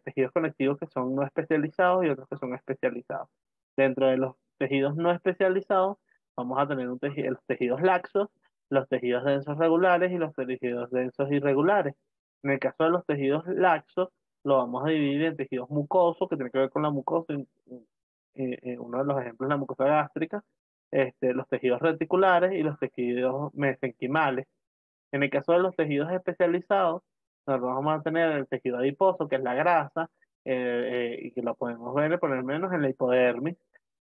tejidos conectivos que son no especializados y otros que son especializados. Dentro de los tejidos no especializados, vamos a tener los tejidos laxos, los tejidos densos regulares y los tejidos densos irregulares. En el caso de los tejidos laxos, lo vamos a dividir en tejidos mucosos, que tiene que ver con la mucosa. Uno de los ejemplos es la mucosa gástrica, los tejidos reticulares y los tejidos mesenquimales. En el caso de los tejidos especializados, nosotros vamos a tener el tejido adiposo, que es la grasa, y que lo podemos ver por lo menos en la hipodermis.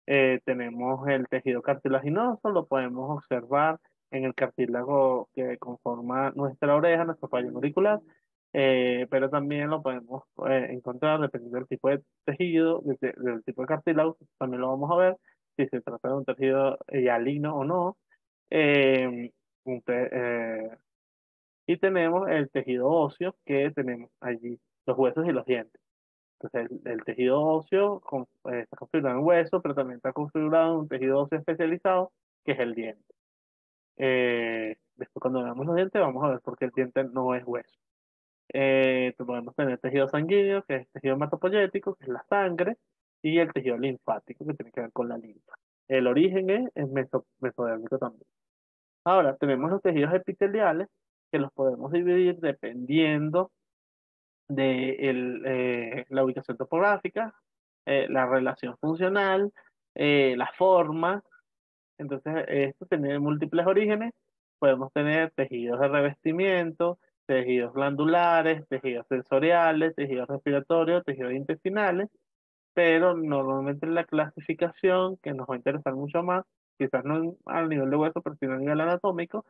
Tenemos el tejido cartilaginoso, lo podemos observar en el cartílago que conforma nuestra oreja, nuestro fallo auricular, pero también lo podemos encontrar dependiendo del tipo de tejido, del tipo de cartílago, también lo vamos a ver si se trata de un tejido hialino o no. Eh, un te- eh, y tenemos el tejido óseo, que tenemos allí los huesos y los dientes. Entonces, el tejido óseo está configurado en hueso, pero también está configurado en un tejido óseo especializado, que es el diente. Después, cuando veamos los dientes, vamos a ver por qué el diente no es hueso. Podemos tener tejido sanguíneo, que es el tejido hematopoyético, que es la sangre, y el tejido linfático, que tiene que ver con la linfa. El origen es mesodérmico también. Ahora, tenemos los tejidos epiteliales, que los podemos dividir dependiendo de la ubicación topográfica, la relación funcional, la forma. Entonces, esto tiene múltiples orígenes. Podemos tener tejidos de revestimiento, tejidos glandulares, tejidos sensoriales, tejidos respiratorios, tejidos intestinales, pero normalmente la clasificación que nos va a interesar mucho más, quizás no al nivel de hueso, pero sí a nivel anatómico,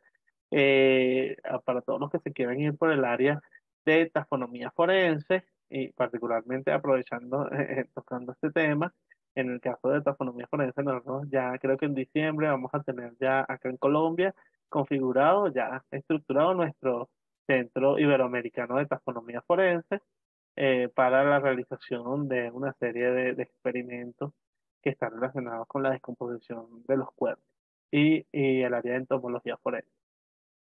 para todos los que se quieran ir por el área de tafonomía forense, y particularmente aprovechando, tocando este tema, en el caso de tafonomía forense, nosotros ya creo que en diciembre vamos a tener ya acá en Colombia configurado, ya estructurado nuestro Centro Iberoamericano de Tafonomía Forense, para la realización de una serie de experimentos que están relacionados con la descomposición de los cuerpos y el área de entomología forense.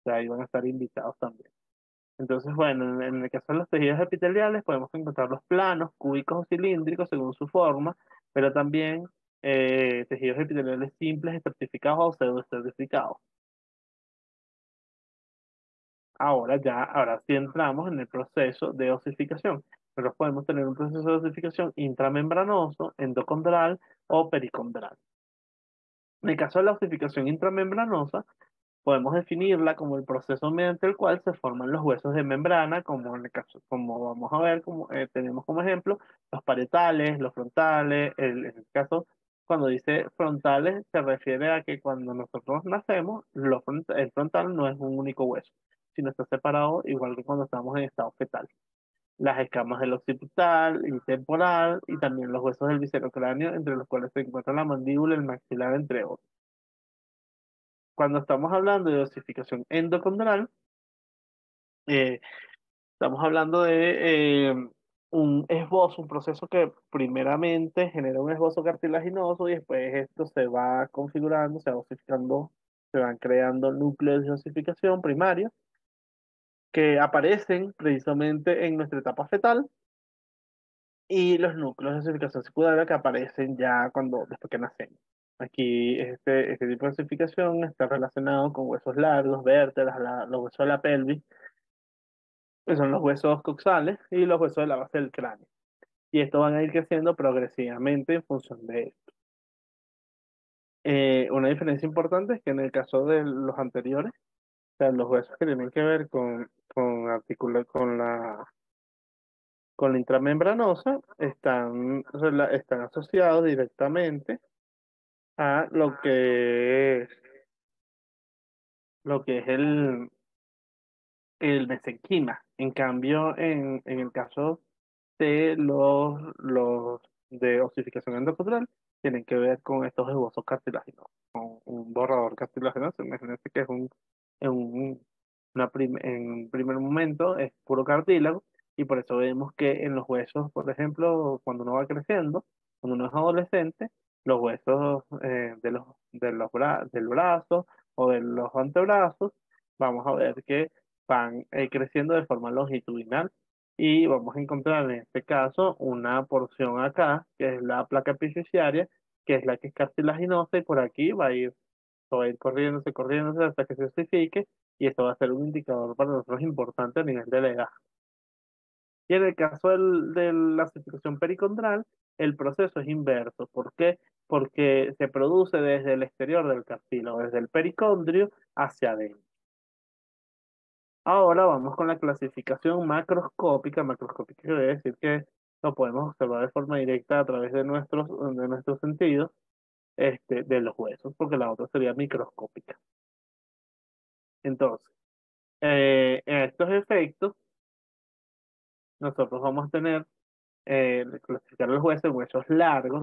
O sea, ahí van a estar invitados también. Entonces, bueno, en el caso de los tejidos epiteliales podemos encontrar los planos, cúbicos o cilíndricos según su forma, pero también tejidos epiteliales simples, estratificados o pseudoestratificados. Ahora sí entramos en el proceso de osificación. Pero podemos tener un proceso de osificación intramembranoso, endocondral o pericondral. En el caso de la osificación intramembranosa, podemos definirla como el proceso mediante el cual se forman los huesos de membrana, como en el caso, como vamos a ver, como tenemos como ejemplo, los parietales, los frontales. En el caso, cuando dice frontales, se refiere a que cuando nosotros nacemos, el frontal no es un único hueso, sino está separado, igual que cuando estamos en estado fetal. Las escamas del occipital y temporal, y también los huesos del viscerocráneo, entre los cuales se encuentra la mandíbula, el maxilar, entre otros. Cuando estamos hablando de osificación endocondral, eh, estamos hablando de un esbozo, un proceso que primeramente genera un esbozo cartilaginoso y después esto se va configurando, se va osificando, se van creando núcleos de osificación primarios que aparecen precisamente en nuestra etapa fetal, y los núcleos de osificación secundaria que aparecen ya después que nacemos. Aquí este tipo de osificación está relacionado con huesos largos, vértebras, los huesos de la pelvis, que son los huesos coxales, y los huesos de la base del cráneo. Y estos van a ir creciendo progresivamente en función de esto. Una diferencia importante es que en el caso de los anteriores, o sea, los huesos que tienen que ver con la intramembranosa, están asociados directamente a lo que es el mesenquima. En cambio, en el caso de los de osificación endocorporal tienen que ver con estos esbozos cartilaginosos, con un borrador cartilaginoso. Imagínense que es en primer momento es puro cartílago, y por eso vemos que en los huesos, por ejemplo, cuando uno va creciendo, cuando uno es adolescente, los huesos del brazo o de los antebrazos, vamos a ver que van creciendo de forma longitudinal, y vamos a encontrar en este caso una porción acá, que es la placa epifisiaria, que es la que es cartilaginosa, y por aquí va a ir corriéndose hasta que se osifique, y esto va a ser un indicador para nosotros importante a nivel de la edad. Y en el caso de la osificación pericondral, el proceso es inverso. ¿Por qué? Porque se produce desde el exterior del cartílago, desde el pericondrio hacia adentro. Ahora vamos con la clasificación macroscópica. Macroscópica quiere decir que lo podemos observar de forma directa a través de nuestros sentidos, de los huesos, porque la otra sería microscópica. Entonces, en estos efectos, nosotros vamos a tener, clasificar los huesos en huesos largos. En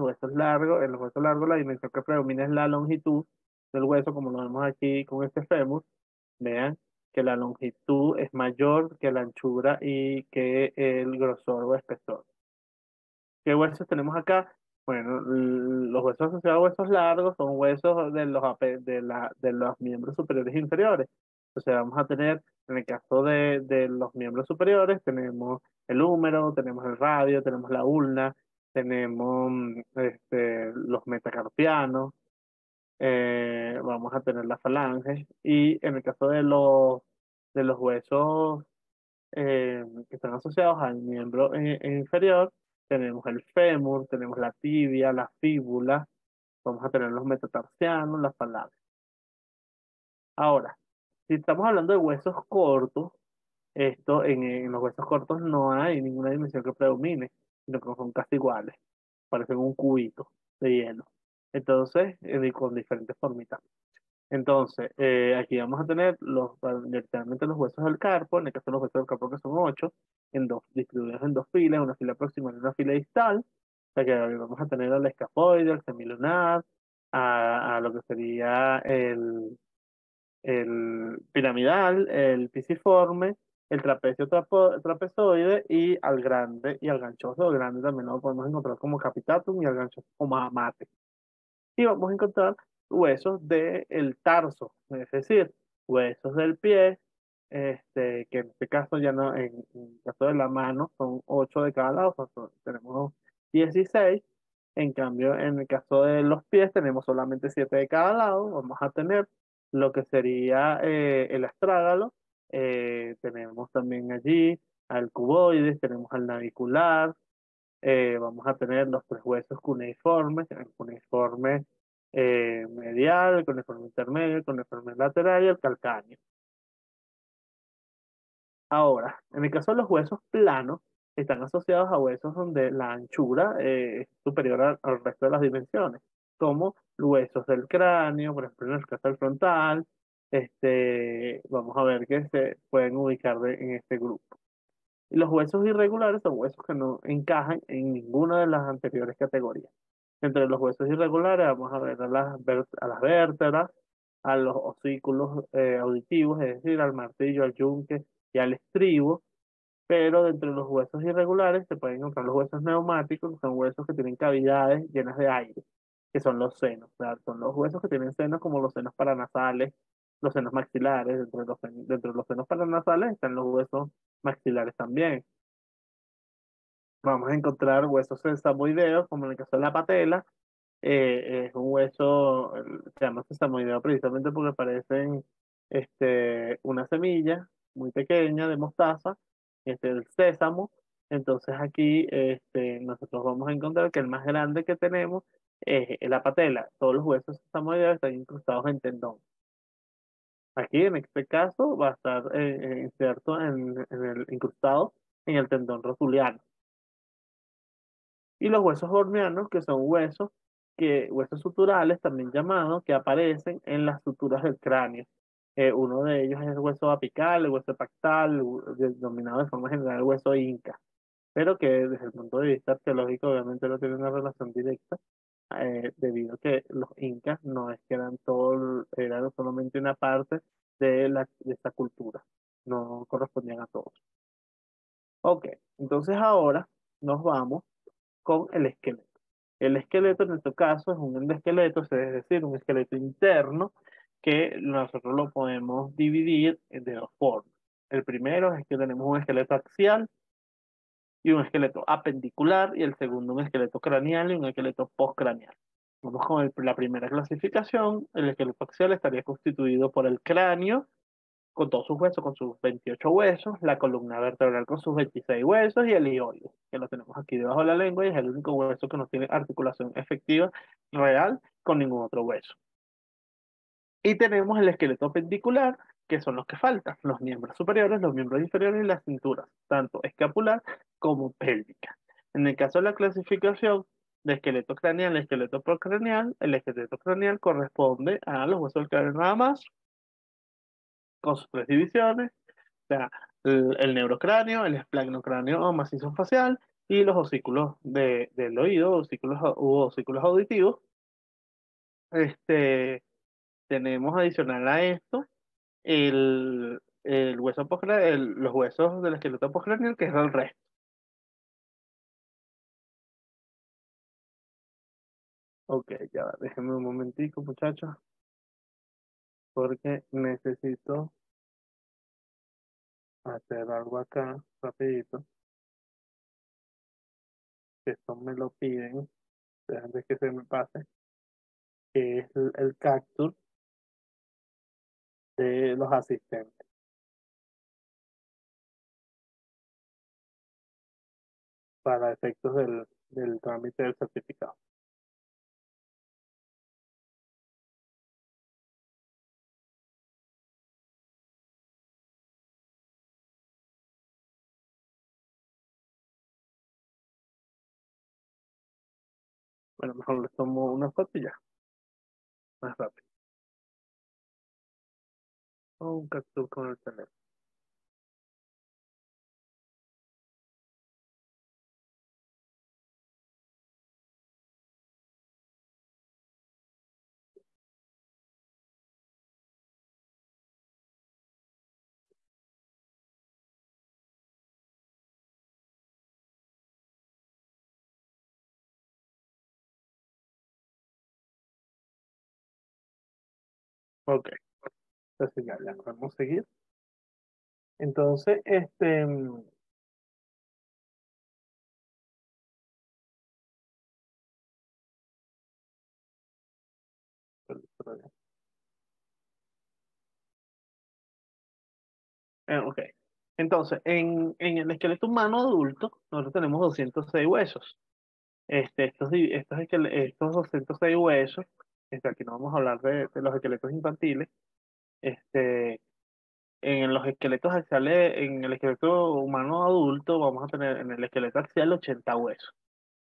los huesos largos la dimensión que predomina es la longitud del hueso, como lo vemos aquí con este fémur. Vean que la longitud es mayor que la anchura y que el grosor o espesor. ¿Qué huesos tenemos acá? Bueno, los huesos asociados a huesos largos son huesos de los miembros superiores e inferiores. O sea, vamos a tener, en el caso de los miembros superiores, tenemos el húmero, tenemos el radio, tenemos la ulna, tenemos los metacarpianos, vamos a tener la falange, y en el caso de los huesos que están asociados al miembro inferior, tenemos el fémur, tenemos la tibia, la fíbula, vamos a tener los metatarsianos, la falange. Ahora, si estamos hablando de huesos cortos, en los huesos cortos no hay ninguna dimensión que predomine, sino que son casi iguales, parecen un cubito de hielo. Entonces, con diferentes formitas. Entonces, aquí vamos a tener directamente los huesos del carpo. En el caso de los huesos del carpo, que son 8, distribuidos en dos filas, una fila proximal y una fila distal. O sea que vamos a tener al escafoide, al semilunar, a lo que sería el piramidal, el pisiforme, el trapecio trapezoide, y al grande y al ganchoso. El grande también lo podemos encontrar como capitatum, y al ganchoso como amate. Y vamos a encontrar huesos del tarso, es decir, huesos del pie, que en este caso ya no, en el caso de la mano son 8 de cada lado, o sea, tenemos 16. En cambio, en el caso de los pies tenemos solamente 7 de cada lado. Vamos a tener lo que sería el astrágalo, tenemos también allí al cuboides, tenemos al navicular, vamos a tener los tres huesos cuneiformes, el cuneiforme medial, el cuneiforme intermedio, el cuneiforme lateral y el calcáneo. Ahora, en el caso de los huesos planos, están asociados a huesos donde la anchura es superior al resto de las dimensiones, como huesos del cráneo, por ejemplo, en el caso del frontal. Vamos a ver que se pueden ubicar en este grupo. Y los huesos irregulares son huesos que no encajan en ninguna de las anteriores categorías. Entre los huesos irregulares vamos a ver a las vértebras, a los osículos auditivos, es decir, al martillo, al yunque y al estribo. Pero dentro de los huesos irregulares se pueden encontrar los huesos neumáticos, que son huesos que tienen cavidades llenas de aire, que son los senos. O sea, son los huesos que tienen senos, como los senos paranasales, los senos maxilares. Dentro de los senos paranasales están los huesos maxilares también. Vamos a encontrar huesos sesamoideos, como en el caso de la patela. Es un hueso, se llama sesamoideo precisamente porque parecen una semilla muy pequeña de mostaza, el sésamo. Entonces aquí nosotros vamos a encontrar que el más grande que tenemos es la patela. Todos los huesos sesamoideos están incrustados en tendón. Aquí en este caso va a estar inserto incrustado en el tendón rotuliano. Y los huesos hormeanos, que son huesos suturales, también llamados, que aparecen en las suturas del cráneo. Uno de ellos es el hueso apical, el hueso pactal, denominado de forma general el hueso inca. pero que desde el punto de vista arqueológico obviamente no tiene una relación directa, debido a que los incas no es que eran todo, eran solamente una parte de esta cultura, no correspondían a todos. Ok, entonces ahora nos vamos con el esqueleto. El esqueleto en este caso es un endoesqueleto, es decir, un esqueleto interno que nosotros lo podemos dividir de dos formas. El primero es que tenemos un esqueleto axial y un esqueleto apendicular, y el segundo un esqueleto craneal y un esqueleto postcraneal. Vamos con la primera clasificación. El esqueleto axial estaría constituido por el cráneo con todos sus huesos, con sus 28 huesos, la columna vertebral con sus 26 huesos y el ioides, que lo tenemos aquí debajo de la lengua y es el único hueso que no tiene articulación efectiva real con ningún otro hueso. Y tenemos el esqueleto pendicular, que son los que faltan, los miembros superiores, los miembros inferiores y las cinturas, tanto escapular como pélvica. En el caso de la clasificación de esqueleto craneal y esqueleto procraneal, el esqueleto craneal corresponde a los huesos del cráneo nada más, con sus tres divisiones, o sea, el neurocráneo, el esplagmocráneo o macizo facial y los osículos del oído, osículos auditivos. Este, tenemos adicional a esto el hueso los huesos del esqueleto postcraneal, que es el resto. Ok, ya va, déjenme un momentico, muchachos, porque necesito hacer algo acá rapidito, que esto me lo piden, antes que se me pase, que es el capture de los asistentes para efectos del trámite del certificado. Bueno, mejor les tomo una foto y ya, más rápido. O un capture con el teléfono. Ok, entonces ya podemos seguir. Entonces, ok. Entonces, en el esqueleto humano adulto, nosotros tenemos 206 huesos. Estos 206 huesos, aquí no vamos a hablar de los esqueletos infantiles, este, en los esqueletos axiales, en el esqueleto humano adulto, vamos a tener en el esqueleto axial 80 huesos,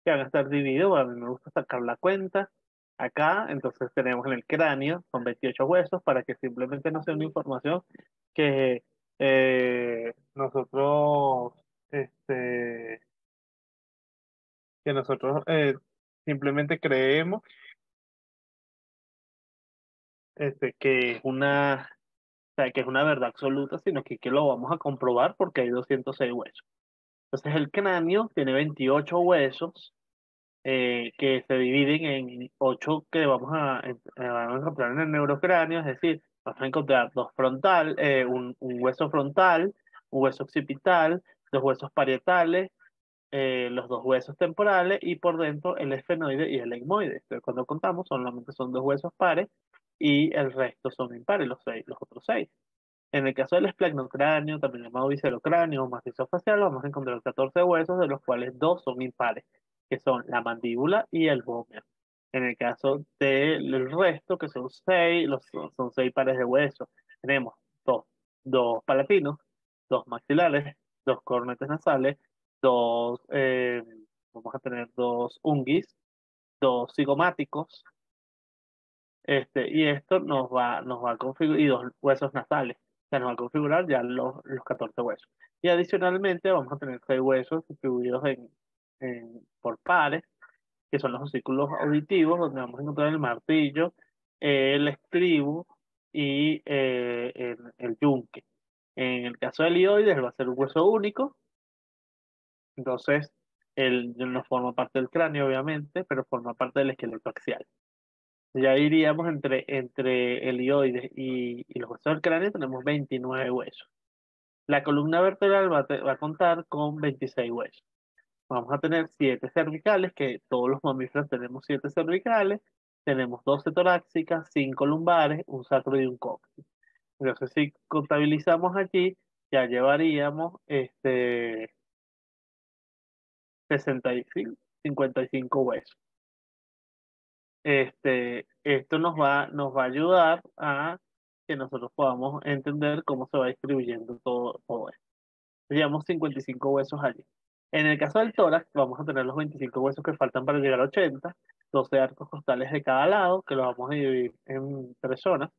que van a estar divididos. A mí me gusta sacar la cuenta acá. Entonces tenemos en el cráneo, son 28 huesos, para que simplemente no sea una información que nosotros, este, simplemente creemos que es o sea, que es una verdad absoluta, sino que lo vamos a comprobar porque hay 206 huesos. Entonces el cráneo tiene 28 huesos, que se dividen en 8 que vamos a encontrar en el neurocráneo. Es decir, vamos a encontrar un hueso frontal, un hueso occipital, dos huesos parietales, los dos huesos temporales y por dentro el esfenoide y el etmoide. Entonces, cuando contamos, solamente son dos huesos pares y el resto son impares, los otros 6. En el caso del esplagmocráneo, también llamado viscerocráneo o macizo facial, vamos a encontrar 14 huesos, de los cuales dos son impares, que son la mandíbula y el pómulo. En el caso del resto, que son 6, son 6 pares de huesos, tenemos dos, dos palatinos, dos maxilares, dos cornetes nasales, vamos a tener dos unguis, dos cigomáticos, y esto nos va a configurar, y dos huesos nasales. Se nos va a configurar ya los 14 huesos. Y adicionalmente vamos a tener 6 huesos distribuidos por pares, que son los círculos auditivos, donde vamos a encontrar el martillo, el estribo y el yunque. En el caso del hioides va a ser un hueso único, entonces él no forma parte del cráneo, obviamente, pero forma parte del esqueleto axial. Ya iríamos entre el hioides y los huesos del cráneo, tenemos 29 huesos. La columna vertebral va a contar con 26 huesos. Vamos a tener 7 cervicales, que todos los mamíferos tenemos 7 cervicales, tenemos 12 torácicas, 5 lumbares, un sacro y un coxis. Entonces, si contabilizamos aquí, ya llevaríamos 65, 55 huesos. Esto nos va a ayudar a que nosotros podamos entender cómo se va distribuyendo todo esto. Llevamos 55 huesos allí. En el caso del tórax, vamos a tener los 25 huesos que faltan para llegar a 80, 12 arcos costales de cada lado, que los vamos a dividir en 3 zonas.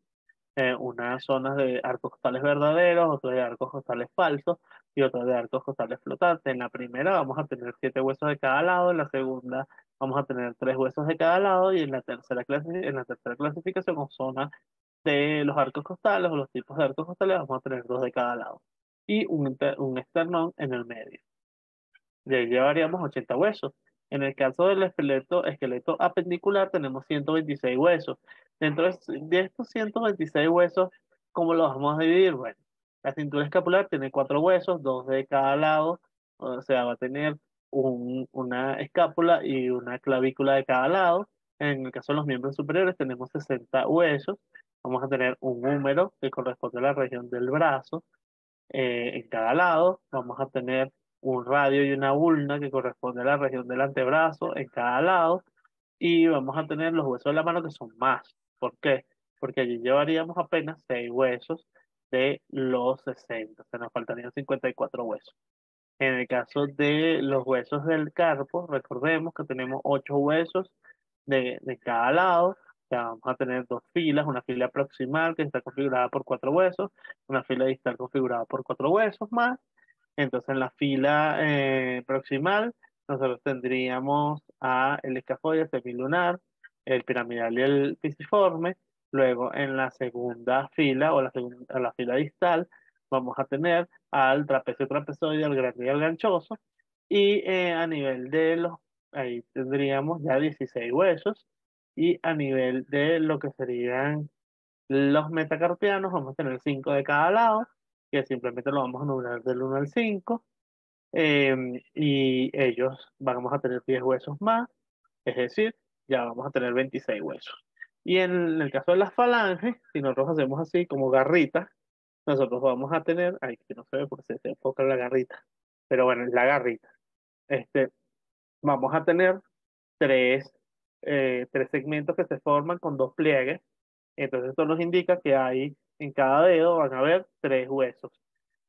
Unas zonas de arcos costales verdaderos, otras de arcos costales falsos y otras de arcos costales flotantes. En la primera vamos a tener 7 huesos de cada lado, en la segunda vamos a tener 3 huesos de cada lado y en la tercera clasificación o zona de los arcos costales o los tipos de arcos costales vamos a tener 2 de cada lado y un esternón en el medio. De ahí llevaríamos 80 huesos. En el caso del esqueleto apendicular tenemos 126 huesos. Dentro de estos 126 huesos, ¿cómo los vamos a dividir? Bueno, la cintura escapular tiene 4 huesos, 2 de cada lado, o sea, va a tener una escápula y una clavícula de cada lado. En el caso de los miembros superiores tenemos 60 huesos. Vamos a tener un húmero que corresponde a la región del brazo en cada lado. Vamos a tener un radio y una ulna que corresponde a la región del antebrazo en cada lado. Y vamos a tener los huesos de la mano que son más. ¿Por qué? Porque allí llevaríamos apenas 6 huesos de los 60. Se nos faltarían 54 huesos. En el caso de los huesos del carpo, recordemos que tenemos 8 huesos de cada lado. O sea, vamos a tener 2 filas, una fila proximal que está configurada por 4 huesos, una fila distal configurada por 4 huesos más. Entonces, en la fila proximal, nosotros tendríamos el escafoide semilunar, el piramidal y el pisiforme. Luego, en la segunda fila o la fila distal, vamos a tener al trapecio trapezoide, al grande y al ganchoso. Y a nivel ahí tendríamos ya 16 huesos. Y a nivel de lo que serían los metacarpianos, vamos a tener 5 de cada lado, que simplemente lo vamos a numerar del 1 al 5. Y ellos vamos a tener 10 huesos más, es decir, ya vamos a tener 26 huesos. Y en el caso de las falanges, si nosotros hacemos así como garritas, nosotros vamos a tener, ay, que no se ve porque se enfoca en la garrita, pero bueno, es la garrita. Este, Vamos a tener tres segmentos que se forman con 2 pliegues. Entonces esto nos indica que en cada dedo van a haber 3 huesos,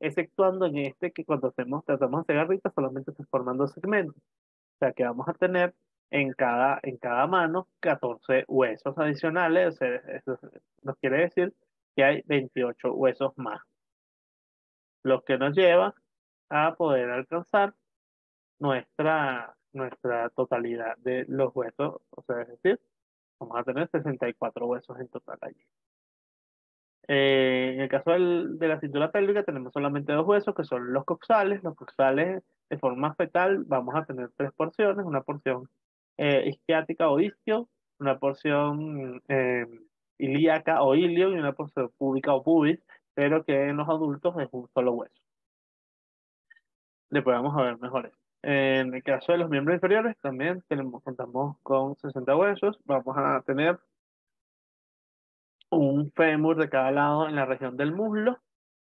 exceptuando en este que cuando tratamos de hacer garritas solamente se forman 2 segmentos. O sea que vamos a tener en cada mano 14 huesos adicionales. O sea, eso nos quiere decir que hay 28 huesos más, lo que nos lleva a poder alcanzar nuestra totalidad de los huesos. O sea, es decir, vamos a tener 64 huesos en total allí. En el caso de la cintura pélvica tenemos solamente 2 huesos, que son los coxales. Los coxales de forma fetal vamos a tener 3 porciones, una porción isquiática o isquio, una porción ilíaca o ilio y una porción púbica o pubis, pero que en los adultos es un solo hueso. Después vamos a ver mejores. En el caso de los miembros inferiores también contamos con 60 huesos. Vamos a tener un fémur de cada lado en la región del muslo,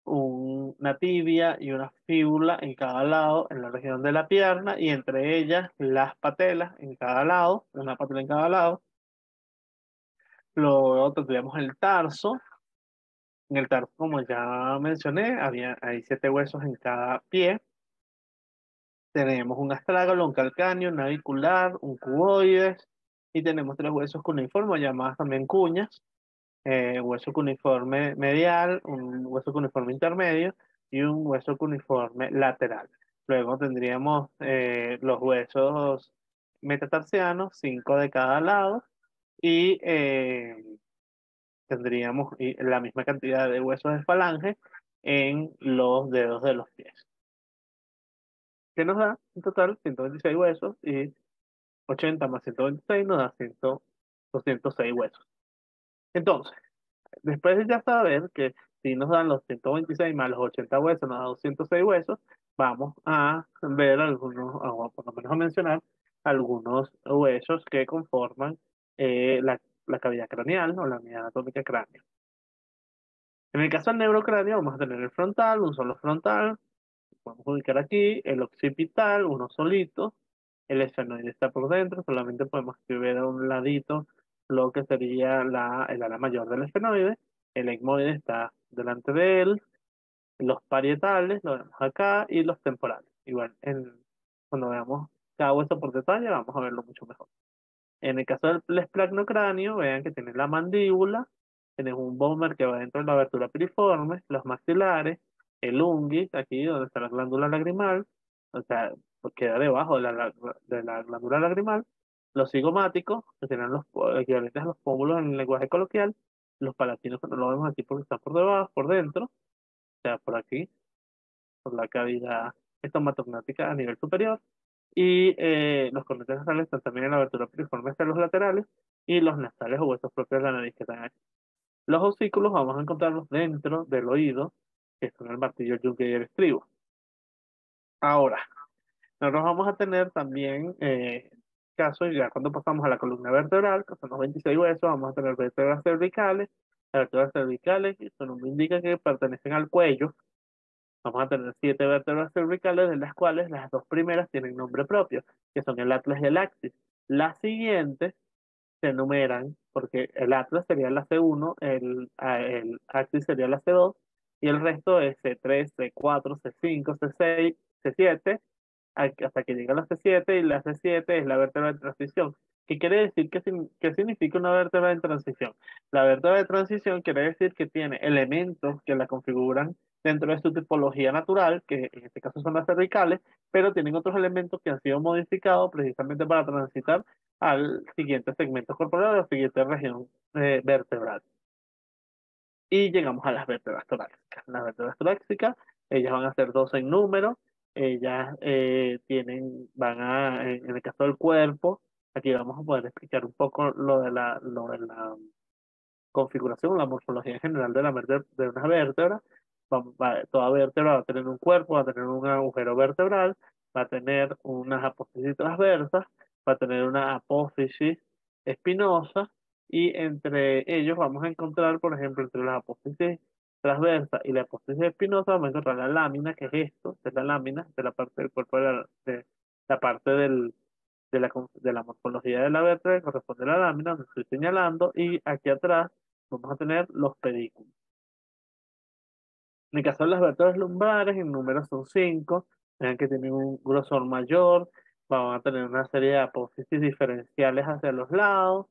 una tibia y una fíbula en cada lado en la región de la pierna y entre ellas las patelas en cada lado, una patela en cada lado. Luego tendríamos el tarso. En el tarso, como ya mencioné, hay 7 huesos en cada pie. Tenemos un astrágalo, un calcáneo, un navicular, un cuboides y tenemos 3 huesos cuneiformes llamadas también cuñas. hueso cuneiforme medial, un hueso cuneiforme intermedio y un hueso cuneiforme lateral. Luego tendríamos los huesos metatarsianos, 5 de cada lado, y tendríamos la misma cantidad de huesos de falange en los dedos de los pies, que nos da en total 126 huesos y 80 más 126 nos da 100 206 huesos. Entonces, después de ya saber que si nos dan los 126 más los 80 huesos, nos da 206 huesos, vamos a ver algunos, o por lo menos a mencionar algunos huesos que conforman la cavidad craneal o la unidad anatómica cráneo. En el caso del neurocráneo, vamos a tener el frontal, un solo frontal, podemos ubicar aquí, el occipital, uno solito, el esfenoide está por dentro, solamente podemos ver a un ladito lo que sería el ala mayor del esfenoide, el etmoide está delante de él, los parietales, lo vemos acá, y los temporales. Igual, cuando veamos cada hueso por detalle, vamos a verlo mucho mejor. En el caso del esplacnocráneo, vean que tiene la mandíbula, tiene un vomer que va dentro de la abertura piriforme, los maxilares, el unguis, aquí donde está la glándula lagrimal, o sea, pues queda debajo de la glándula lagrimal, los cigomáticos, que tienen los equivalentes a los pómulos en el lenguaje coloquial, los palatinos, que no lo vemos aquí porque están por debajo, por dentro, o sea, por aquí, por la cavidad estomatognática a nivel superior, y los cornetes nasales están también en la abertura piriforme hacia los laterales y los nasales o huesos propios de la nariz que están aquí. Los osículos vamos a encontrarlos dentro del oído, que son el martillo, el yunque y el estribo. Ahora, nosotros vamos a tener también casos, ya cuando pasamos a la columna vertebral, que son los 26 huesos, vamos a tener vértebras cervicales. Las vértebras cervicales, su nombre indica que pertenecen al cuello. Vamos a tener 7 vértebras cervicales, de las cuales las dos primeras tienen nombre propio, que son el atlas y el axis. Las siguientes se enumeran, porque el atlas sería la C1, el axis sería la C2, y el resto es C3, C4, C5, C6, C7, hasta que llega la C7, y la C7 es la vértebra de transición. ¿Qué quiere decir? ¿Qué significa una vértebra de transición? La vértebra de transición quiere decir que tiene elementos que la configuran dentro de su tipología natural, que en este caso son las cervicales, pero tienen otros elementos que han sido modificados precisamente para transitar al siguiente segmento corporal, a la siguiente región vertebral. Y llegamos a las vértebras torácicas. Las vértebras torácicas, ellas van a ser 12 en número, ellas en el caso del cuerpo, aquí vamos a poder explicar un poco lo de la configuración, la morfología en general de de una vértebra. Toda vértebra va a tener un cuerpo, va a tener un agujero vertebral, va a tener unas apófisis transversas, va a tener una apófisis espinosa, y entre ellos vamos a encontrar, por ejemplo, entre las apófisis transversas y la apófisis espinosa, vamos a encontrar la lámina, que es esto, que es la lámina, de la parte del cuerpo de la parte de la morfología de la vértebra que corresponde a la lámina, donde estoy señalando, y aquí atrás vamos a tener los pedículos. En el caso de las vértebras lumbares, en número son 5, vean que tienen un grosor mayor, van a tener una serie de apófisis diferenciales hacia los lados,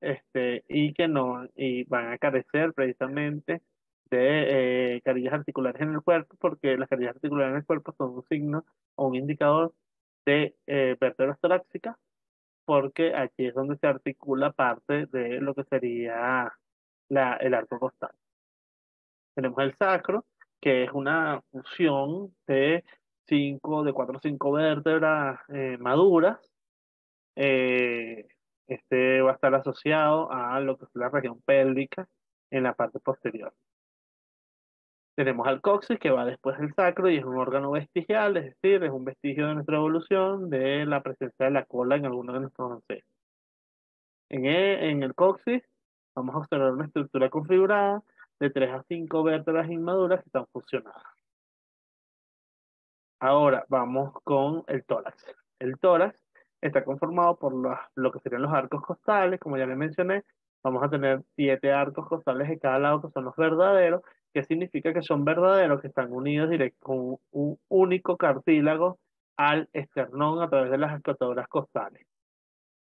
y que no, y van a carecer precisamente de carillas articulares en el cuerpo, porque las carillas articulares en el cuerpo son un signo o un indicador de vértebras torácicas, porque aquí es donde se articula parte de lo que sería el arco costal. Tenemos el sacro, que es una fusión de 4 o 5 vértebras maduras. Eh, este va a estar asociado a lo que es la región pélvica en la parte posterior. Tenemos al coxis, que va después del sacro y es un órgano vestigial, es decir, es un vestigio de nuestra evolución de la presencia de la cola en algunos de nuestros ancestros. En el coxis vamos a observar una estructura configurada de 3 a 5 vértebras inmaduras que están fusionadas. Ahora vamos con el tórax. El tórax está conformado por lo que serían los arcos costales, como ya les mencioné. Vamos a tener 7 arcos costales de cada lado que son los verdaderos, que significa que son verdaderos, que están unidos directo con un único cartílago al esternón a través de las escotaduras costales.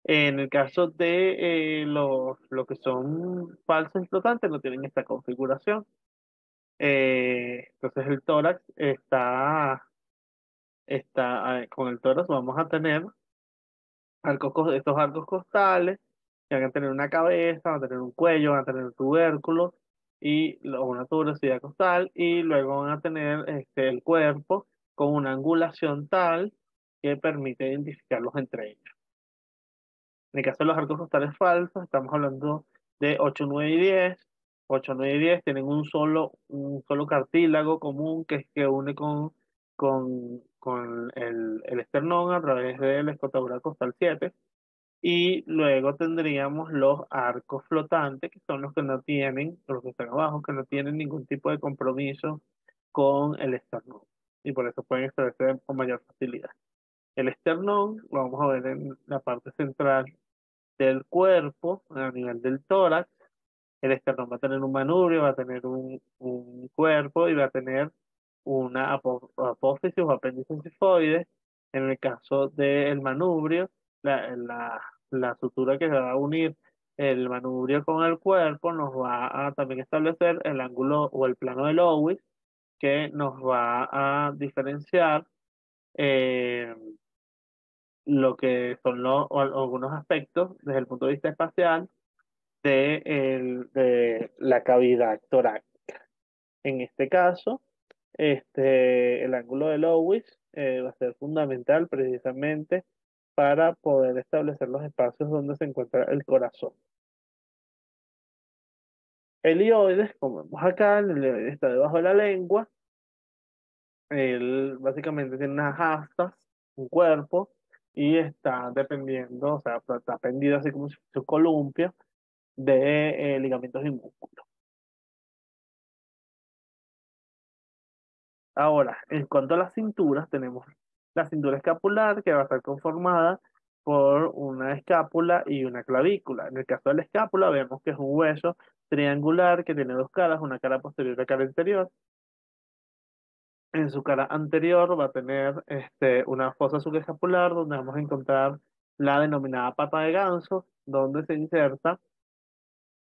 En el caso de lo que son falsos y flotantes, no tienen esta configuración. Entonces el tórax con el tórax vamos a tener estos arcos costales, que van a tener una cabeza, van a tener un cuello, van a tener un tubérculo una tuberosidad costal, y luego van a tener el cuerpo con una angulación tal que permite identificarlos entre ellos. En el caso de los arcos costales falsos, estamos hablando de 8, 9 y 10. 8, 9 y 10 tienen un solo cartílago común que une con el esternón a través de la escotadura costal 7. Y luego tendríamos los arcos flotantes, que son los que no tienen, los que están abajo, que no tienen ningún tipo de compromiso con el esternón. Y por eso pueden establecer con mayor facilidad. El esternón lo vamos a ver en la parte central del cuerpo, a nivel del tórax. El esternón va a tener un manubrio, va a tener un cuerpo y va a tener una apófisis o apéndice sifoide. En el caso del manubrio, la sutura que se va a unir el manubrio con el cuerpo nos va a también establecer el ángulo o el plano de Lowis, que nos va a diferenciar eh, lo que son algunos aspectos desde el punto de vista espacial de la cavidad torácica. En este caso, el ángulo de Lowis va a ser fundamental precisamente para poder establecer los espacios donde se encuentra el corazón. El ioides, como vemos acá, el ioides está debajo de la lengua. Él básicamente tiene unas astas, un cuerpo, y está dependiendo, o sea, está pendido así como si fuese un columpio de ligamentos y músculos. Ahora, en cuanto a las cinturas, tenemos la cintura escapular, que va a estar conformada por una escápula y una clavícula. En el caso de la escápula, vemos que es un hueso triangular que tiene dos caras, una cara posterior y una cara interior. En su cara anterior va a tener una fosa subescapular, donde vamos a encontrar la denominada pata de ganso, donde se inserta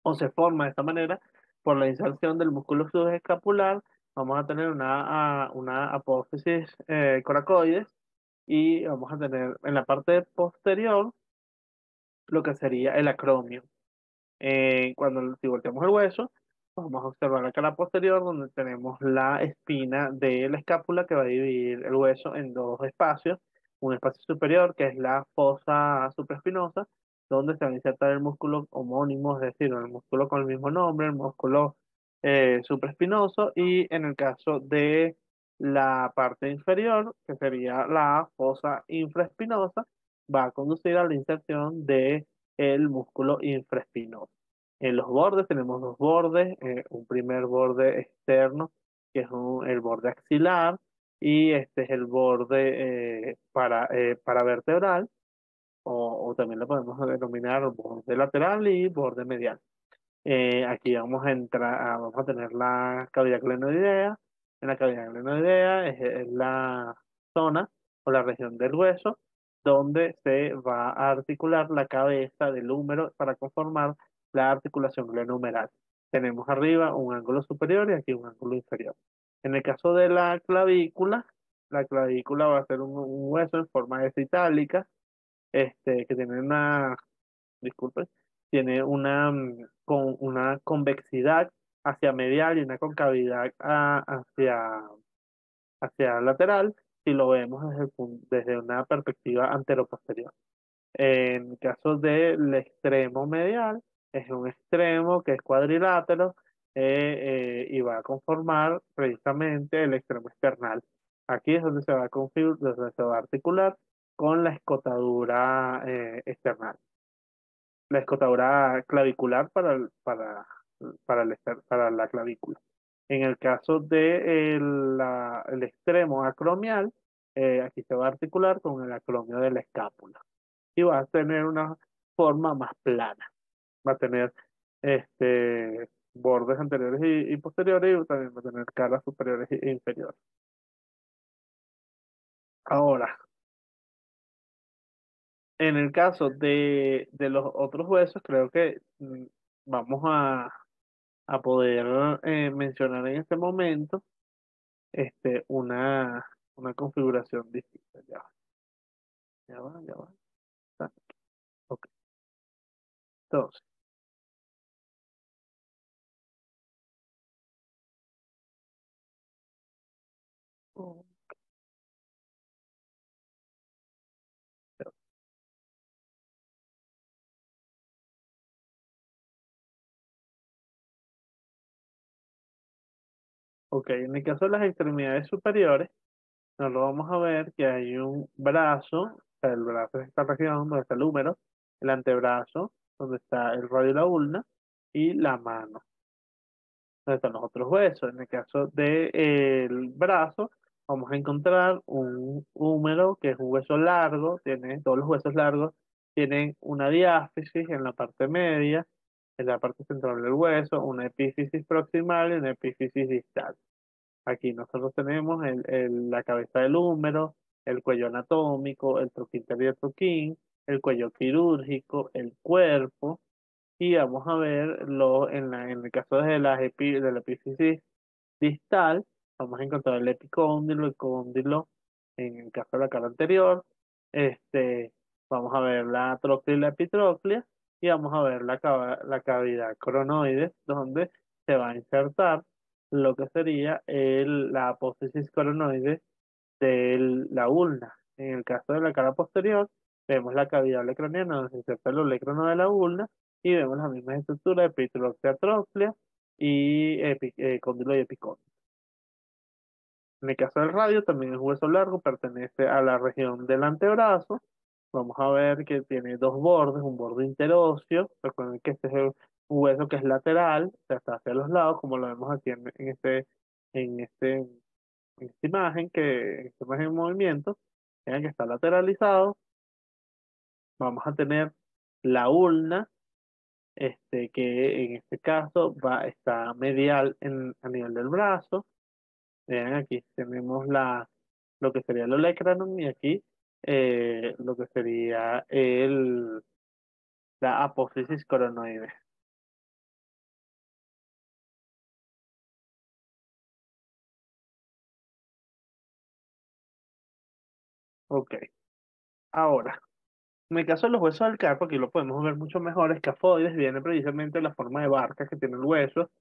o se forma de esta manera por la inserción del músculo subescapular. Vamos a tener una apófisis coracoides, y vamos a tener en la parte posterior lo que sería el acromio. Si volteamos el hueso, vamos a observar la cara posterior, donde tenemos la espina de la escápula que va a dividir el hueso en dos espacios. Un espacio superior, que es la fosa supraespinosa, donde se va a insertar el músculo homónimo, es decir, el músculo con el mismo nombre, el músculo supraespinoso. Y en el caso de la parte inferior, que sería la fosa infraespinosa, va a conducir a la inserción de el músculo infraespinoso. En los bordes tenemos dos bordes, un primer borde externo, que es el borde axilar, y este es el borde paravertebral, o también lo podemos denominar borde lateral y borde medial. Aquí vamos a tener la cavidad glenoidea. En la cavidad glenoidea es la zona o la región del hueso donde se va a articular la cabeza del húmero para conformar la articulación glenohumeral. Tenemos arriba un ángulo superior y aquí un ángulo inferior. En el caso de la clavícula va a ser un hueso en forma de S itálica, que tiene disculpe, tiene con una convexidad hacia medial y una concavidad hacia lateral, si lo vemos desde una perspectiva anteroposterior. En caso del extremo medial, es un extremo que es cuadrilátero, y va a conformar precisamente el extremo external. Aquí es donde donde se va a articular con la escotadura external, la escotadura clavicular para la clavícula. En el caso de el extremo acromial, aquí se va a articular con el acromio de la escápula y va a tener una forma más plana. Va a tener bordes anteriores y posteriores, y también va a tener caras superiores e inferiores. Ahora, En el caso de los otros huesos, creo que vamos a poder mencionar en este momento una configuración distinta. Ya va, ya va, ya va. Está. Ok, entonces, oh, ok, en el caso de las extremidades superiores, nos lo vamos a ver que hay un brazo, o sea, el brazo es esta región donde está el húmero, el antebrazo, donde está el radio y la ulna, y la mano, donde están los otros huesos. En el caso del brazo, vamos a encontrar un húmero que es un hueso largo, tiene todos los huesos largos, tienen una diáfisis en la parte media, en la parte central del hueso, una epífisis proximal y una epífisis distal. Aquí nosotros tenemos la cabeza del húmero, el cuello anatómico, el troquíter y el troquín, el cuello quirúrgico, el cuerpo, y vamos a ver en el caso de la epífisis distal, vamos a encontrar el cóndilo en el caso de la cara anterior, este, vamos a ver la trochlea y la epitroclea, y vamos a ver la cavidad coronoide, donde se va a insertar lo que sería la apófisis coronoide de la ulna. En el caso de la cara posterior, vemos la cavidad olecraniana donde se inserta el olecrono de la ulna y vemos las mismas estructuras de epitroclea, trochlea y cóndilo y epicóndilo. En el caso del radio, también es hueso largo, pertenece a la región del antebrazo. Vamos a ver que tiene dos bordes, un borde interóseo. Recuerden que este es un hueso que es lateral, o sea, está hacia los lados, como lo vemos aquí en este, en esta imagen, en esta imagen en movimiento. Vean que está lateralizado. Vamos a tener la ulna, que en este caso está medial a nivel del brazo. Vean, aquí tenemos lo que sería el olecranon y aquí lo que sería la apófisis coronoide. Ok, ahora, en el caso de los huesos del carpo, aquí lo podemos ver mucho mejor, escafoides, viene precisamente de la forma de barca que tiene el hueso,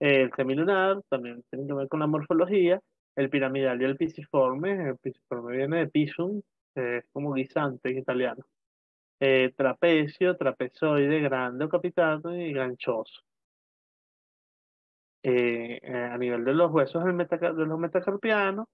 el semilunar, también tiene que ver con la morfología, el piramidal y el pisiforme viene de pisum, es como guisante en italiano. Trapecio, trapezoide, grande o capitado y ganchoso. A nivel de los huesos de los metacarpianos,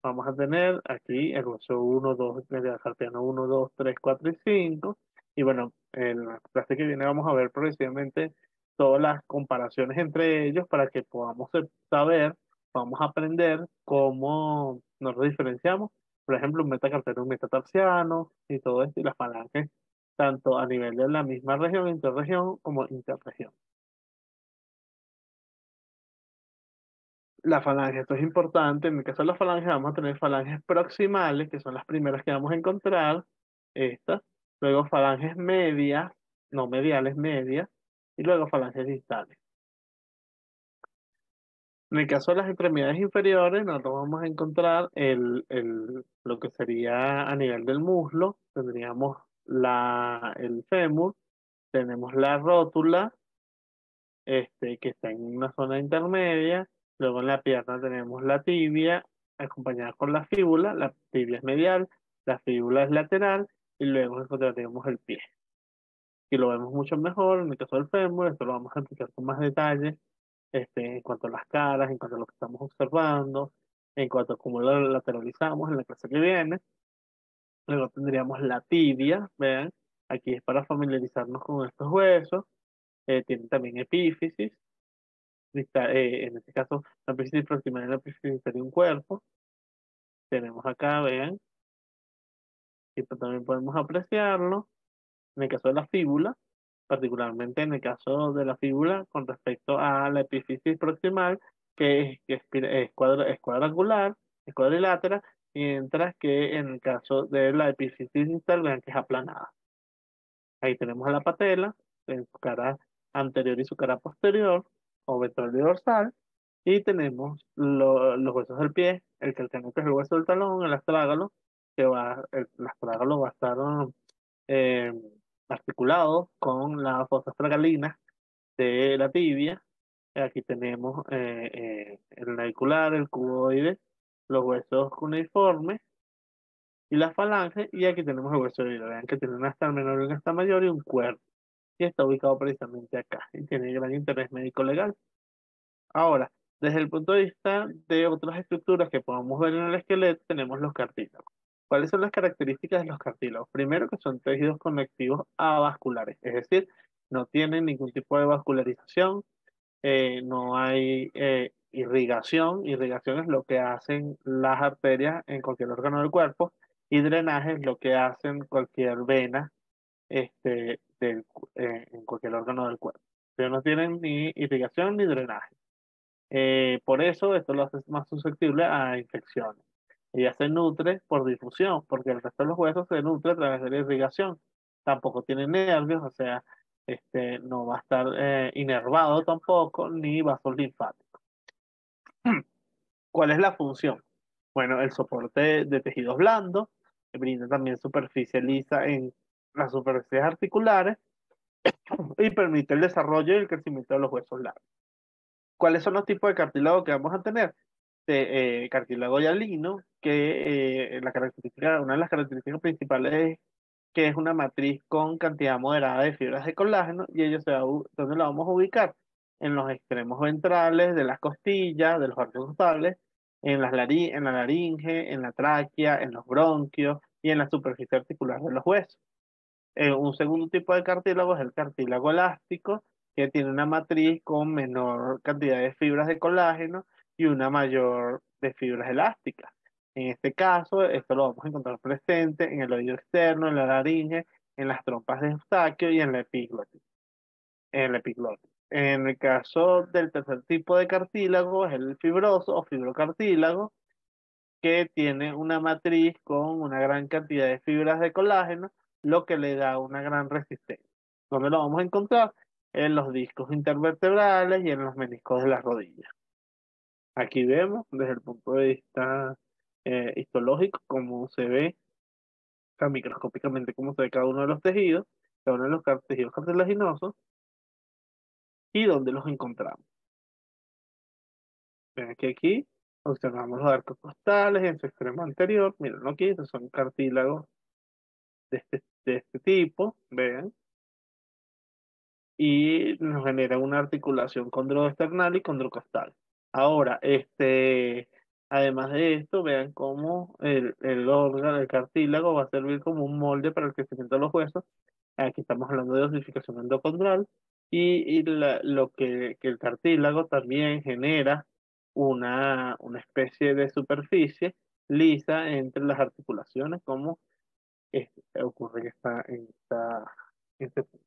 vamos a tener aquí el hueso uno 2 metacarpiano uno 2 3 4 y 5. Y bueno, en la clase que viene vamos a ver progresivamente todas las comparaciones entre ellos para que podamos saber, vamos a aprender cómo nos los diferenciamos. Por ejemplo, un metacarpiano, un metatarsiano y todo esto, y las falanges, tanto a nivel de la misma región, interregión, como interregión. La falange, esto es importante. En el caso de las falanges, vamos a tener falanges proximales, que son las primeras que vamos a encontrar. Estas. Luego falanges medias, no mediales, medias. Y luego falanges distales. En el caso de las extremidades inferiores, nosotros vamos a encontrar lo que sería a nivel del muslo. Tendríamos el fémur, tenemos la rótula, que está en una zona intermedia. Luego en la pierna tenemos la tibia, acompañada con la fíbula. La tibia es medial, la fíbula es lateral, y luego encontraremos el pie. Y lo vemos mucho mejor en el caso del fémur, esto lo vamos a explicar con más detalle, en cuanto a las caras, en cuanto a lo que estamos observando, en cuanto a cómo lo lateralizamos en la clase que viene. Luego tendríamos la tibia, vean, aquí es para familiarizarnos con estos huesos. Tiene también epífisis. En este caso, la epífisis proximal es la epífisis de un cuerpo. Tenemos acá, vean, y pues también podemos apreciarlo. En el caso de la fíbula, particularmente en el caso de la fíbula con respecto a la epífisis proximal, que es cuadrangular, es cuadrilátera, mientras que en el caso de la epífisis distal, vean que es aplanada. Ahí tenemos a la patela, en su cara anterior y su cara posterior, o ventral y dorsal, y tenemos los huesos del pie, el calcáneo que es el hueso del talón, el astrágalo, el astrágalo va a estar eh, articulado con la fosa astragalina de la tibia. Aquí tenemos el navicular, el cuboide, los huesos cuneiformes y la falange, y aquí tenemos el hueso de hilo. Vean que tiene un asta menor y un asta mayor y un cuerpo, y está ubicado precisamente acá, y tiene gran interés médico legal. Ahora, desde el punto de vista de otras estructuras que podamos ver en el esqueleto, tenemos los cartílagos. ¿Cuáles son las características de los cartílagos? Primero, que son tejidos conectivos avasculares, es decir, no tienen ningún tipo de vascularización, no hay irrigación. Irrigación es lo que hacen las arterias en cualquier órgano del cuerpo, y drenaje es lo que hacen cualquier vena en cualquier órgano del cuerpo. Pero no tienen ni irrigación ni drenaje. Por eso esto lo hace más susceptible a infecciones. Ella se nutre por difusión, porque el resto de los huesos se nutre a través de la irrigación. Tampoco tiene nervios, o sea, no va a estar inervado tampoco, ni vasos linfáticos. ¿Cuál es la función? Bueno, el soporte de tejidos blandos, que brinda también superficie lisa en las superficies articulares y permite el desarrollo y el crecimiento de los huesos largos. ¿Cuáles son los tipos de cartílago que vamos a tener? Cartílago hialino, que una de las características principales es que es una matriz con cantidad moderada de fibras de colágeno, y ¿dónde la vamos a ubicar? En los extremos ventrales de las costillas, de los arcos costales, en la laringe, en la tráquea, en los bronquios y en la superficie articular de los huesos. Un segundo tipo de cartílago es el cartílago elástico, que tiene una matriz con menor cantidad de fibras de colágeno y una mayor de fibras elásticas. En este caso, esto lo vamos a encontrar presente en el oído externo, en la laringe, en las trompas de Eustaquio y en la epiglotis. En el caso del tercer tipo de cartílago es el fibroso o fibrocartílago, que tiene una matriz con una gran cantidad de fibras de colágeno, lo que le da una gran resistencia. ¿Dónde lo vamos a encontrar? En los discos intervertebrales y en los meniscos de las rodillas. Aquí vemos desde el punto de vista histológico cómo se ve, o sea, microscópicamente cómo se ve cada uno de los tejidos, cada uno de los tejidos cartilaginosos y dónde los encontramos. Ven que aquí observamos los arcos costales en su extremo anterior. Miren aquí, estos son cartílagos de este tipo, vean, y nos genera una articulación condroesternal y condrocostal. Ahora, además de esto, vean cómo el órgano, el cartílago, va a servir como un molde para el crecimiento de los huesos. Aquí estamos hablando de osificación endocondral, que el cartílago también genera una especie de superficie lisa entre las articulaciones, como ocurre en este punto.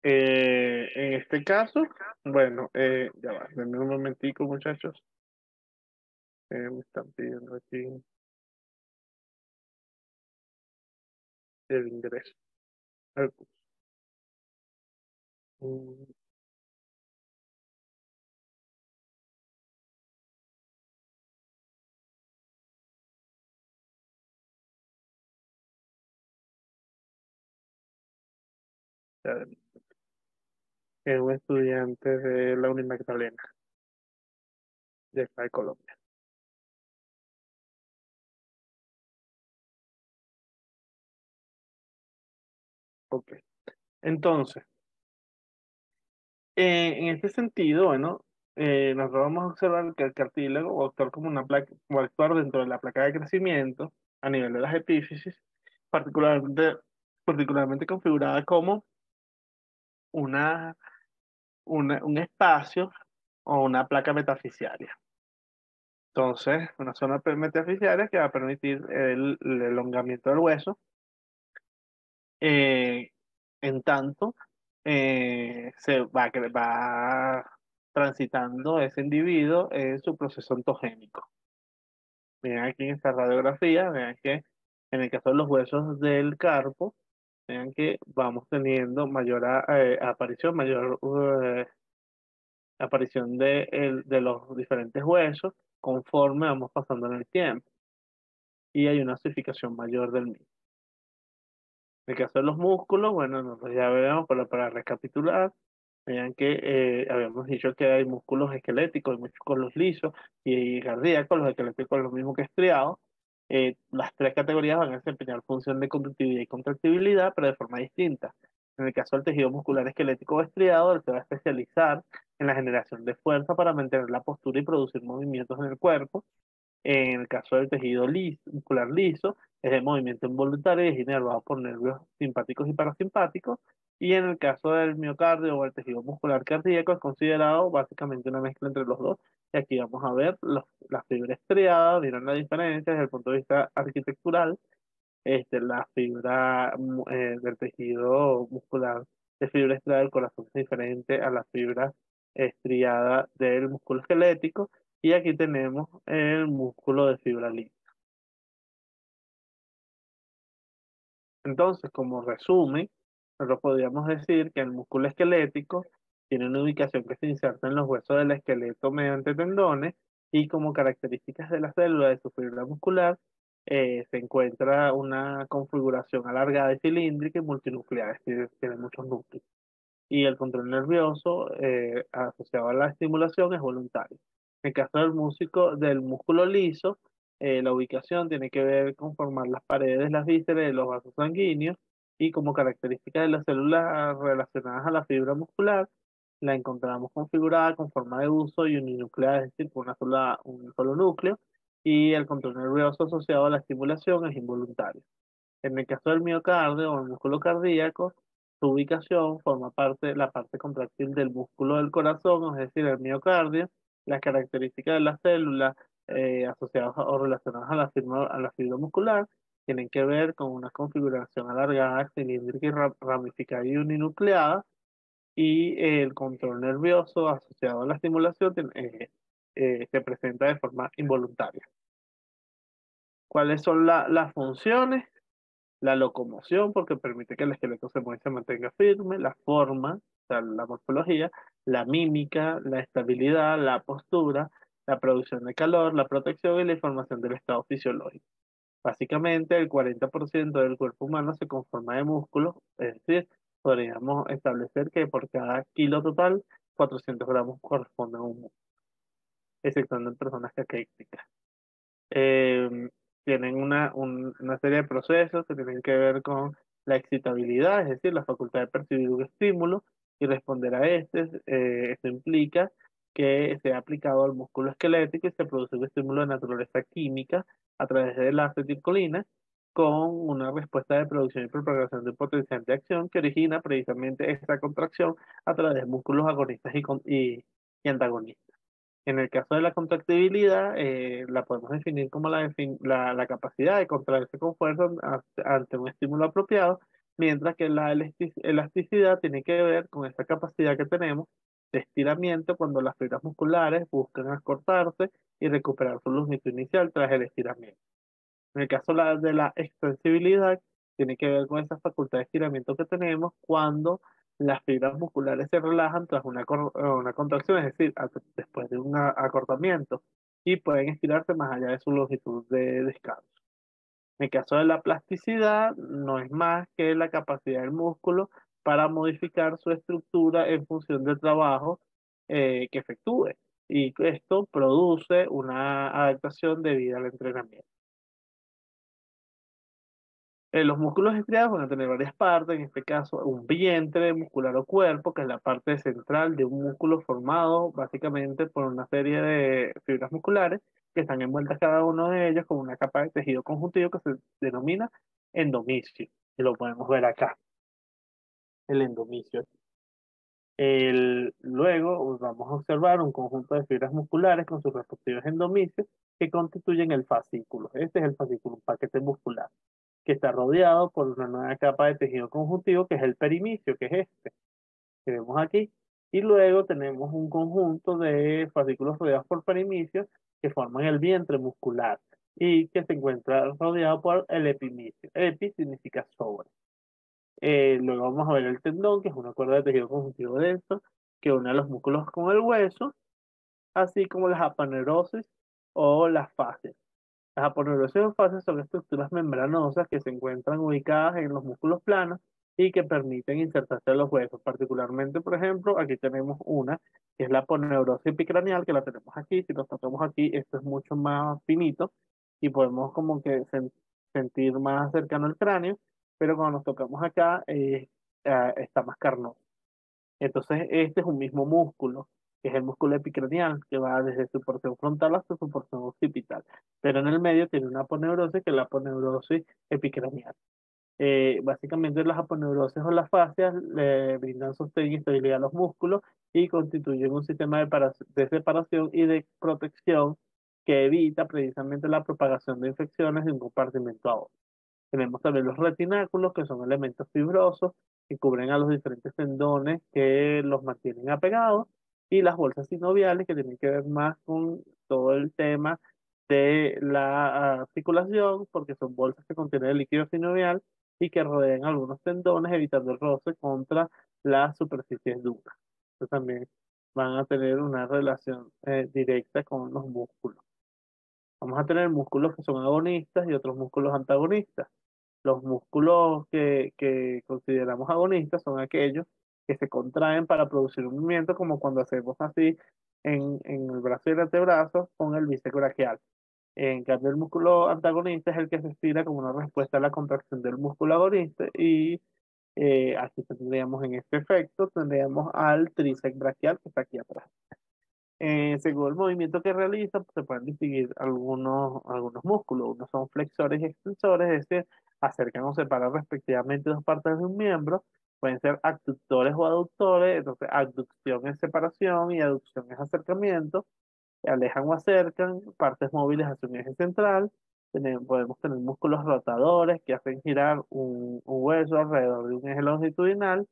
En este caso, bueno, ya va, denme un momentico, muchachos. Me están pidiendo aquí el ingreso al curso. Mm, ya, es un estudiante de la Universidad Magdalena, de acá de Colombia. Ok. Entonces, en este sentido, bueno, nosotros vamos a observar que el cartílago va a actuar como una placa, va a actuar dentro de la placa de crecimiento a nivel de las epífisis, particularmente, particularmente configurada como una, un espacio o una placa metafisiaria. Entonces, una zona metafisiaria que va a permitir el elongamiento del hueso, eh, en tanto se va a, transitando ese individuo en su proceso ontogénico. Miren aquí en esta radiografía, vean que en el caso de los huesos del carpo, vean que vamos teniendo mayor aparición, mayor aparición de los diferentes huesos conforme vamos pasando en el tiempo y hay una osificación mayor del mismo. En el caso de los músculos, bueno, nosotros ya veremos, pero para recapitular, vean que habíamos dicho que hay músculos esqueléticos, hay músculos lisos y cardíacos, los esqueléticos los mismos que estriados. Las tres categorías van a desempeñar función de conductividad y contractibilidad, pero de forma distinta. En el caso del tejido muscular esquelético o estriado, él se va a especializar en la generación de fuerza para mantener la postura y producir movimientos en el cuerpo. En el caso del tejido muscular liso, es el movimiento involuntario y es inervado por nervios simpáticos y parasimpáticos. Y en el caso del miocardio o el tejido muscular cardíaco, es considerado básicamente una mezcla entre los dos. Y aquí vamos a ver la fibra estriada, miren la diferencia desde el punto de vista arquitectural. La fibra del tejido muscular de fibra estriada del corazón es diferente a la fibra estriada del músculo esquelético. Y aquí tenemos el músculo de fibra lisa. Entonces, como resumen, nosotros podríamos decir que el músculo esquelético tiene una ubicación que se inserta en los huesos del esqueleto mediante tendones y como características de la célula de su fibra muscular se encuentra una configuración alargada y cilíndrica y multinuclear, es decir, tiene muchos núcleos. Y el control nervioso asociado a la estimulación es voluntario. En el caso del músculo liso, la ubicación tiene que ver con formar las paredes, las vísceras de los vasos sanguíneos y como característica de las células relacionadas a la fibra muscular, la encontramos configurada con forma de uso y uninuclear, es decir, con un solo núcleo, y el control nervioso asociado a la estimulación es involuntario. En el caso del miocardio o el músculo cardíaco, su ubicación forma parte, la parte contráctil del músculo del corazón, es decir, el miocardio. Las características de las células asociadas o relacionadas a la fibra muscular tienen que ver con una configuración alargada, cilíndrica y ramificada y uninucleada, y el control nervioso asociado a la estimulación se presenta de forma involuntaria. ¿Cuáles son las funciones? La locomoción, porque permite que el esqueleto se mueva y se mantenga firme, la forma, o sea, la morfología, la mímica, la estabilidad, la postura, la producción de calor, la protección y la información del estado fisiológico. Básicamente, el 40% del cuerpo humano se conforma de músculos, es decir, podríamos establecer que por cada kilo total, 400 gramos corresponden a un músculo, exceptuando en personas caquéticas. eh, Tienen una serie de procesos que tienen que ver con la excitabilidad, es decir, la facultad de percibir un estímulo y responder a este. Esto implica que se ha aplicado al músculo esquelético y se produce un estímulo de naturaleza química a través de la acetilcolina con una respuesta de producción y propagación de un potencial de acción que origina precisamente esta contracción a través de músculos agonistas y antagonistas. En el caso de la contractibilidad, la podemos definir como la capacidad de contraerse con fuerza ante un estímulo apropiado, mientras que la elasticidad tiene que ver con esa capacidad que tenemos de estiramiento cuando las fibras musculares buscan acortarse y recuperar su longitud inicial tras el estiramiento. En el caso de la extensibilidad, tiene que ver con esa facultad de estiramiento que tenemos cuando las fibras musculares se relajan tras una contracción, es decir, después de un acortamiento, y pueden estirarse más allá de su longitud de descanso. En el caso de la plasticidad, no es más que la capacidad del músculo para modificar su estructura en función del trabajo que efectúe, y esto produce una adaptación debida al entrenamiento. Los músculos estriados van a tener varias partes, en este caso un vientre muscular o cuerpo, que es la parte central de un músculo formado básicamente por una serie de fibras musculares que están envueltas cada uno de ellos con una capa de tejido conjuntivo que se denomina endomisio, y lo podemos ver acá, el endomisio. Luego vamos a observar un conjunto de fibras musculares con sus respectivos endomisios que constituyen el fascículo. Este es el fascículo, un paquete muscular que está rodeado por una nueva capa de tejido conjuntivo que es el perimisio, que es este que vemos aquí. Y luego tenemos un conjunto de fascículos rodeados por perimicios que forman el vientre muscular y que se encuentra rodeado por el epimicio. Epi significa sobre. Luego vamos a ver el tendón, que es una cuerda de tejido conjuntivo denso que une a los músculos con el hueso, así como las aponeurosis o las fascias. Las aponeurosis o fascias son estructuras membranosas que se encuentran ubicadas en los músculos planos y que permiten insertarse en los huesos. Particularmente, por ejemplo, aquí tenemos una, que es la aponeurosis epicranial, que la tenemos aquí. Si nos tocamos aquí, esto es mucho más finito y podemos como que sentir más cercano al cráneo, pero cuando nos tocamos acá, está más carnoso. Entonces, este es un mismo músculo, que es el músculo epicranial, que va desde su porción frontal hasta su porción occipital. Pero en el medio tiene una aponeurosis, que es la aponeurosis epicranial. Básicamente, las aponeurosis o las fascias le brindan sostén y estabilidad a los músculos y constituyen un sistema de separación y de protección que evita precisamente la propagación de infecciones de un compartimento a otro. Tenemos también los retináculos, que son elementos fibrosos que cubren a los diferentes tendones que los mantienen apegados, y las bolsas sinoviales, que tienen que ver más con todo el tema de la articulación, porque son bolsas que contienen el líquido sinovial y que rodean algunos tendones, evitando el roce contra las superficies duras. Entonces también van a tener una relación directa con los músculos. Vamos a tener músculos que son agonistas y otros músculos antagonistas. Los músculos que consideramos agonistas son aquellos que se contraen para producir un movimiento, como cuando hacemos así en el brazo y el antebrazo con el bíceps braquial. En cambio, el músculo antagonista es el que se estira como una respuesta a la contracción del músculo agonista, y aquí tendríamos en este efecto, tendríamos al tríceps braquial, que está aquí atrás. Según el movimiento que realiza, pues, se pueden distinguir algunos músculos. Unos son flexores y extensores, es decir, acercan o separan respectivamente dos partes de un miembro. Pueden ser abductores o aductores. Entonces, abducción es separación y aducción es acercamiento. Alejan o acercan partes móviles hacia un eje central. Podemos tener músculos rotadores que hacen girar un hueso alrededor de un eje longitudinal,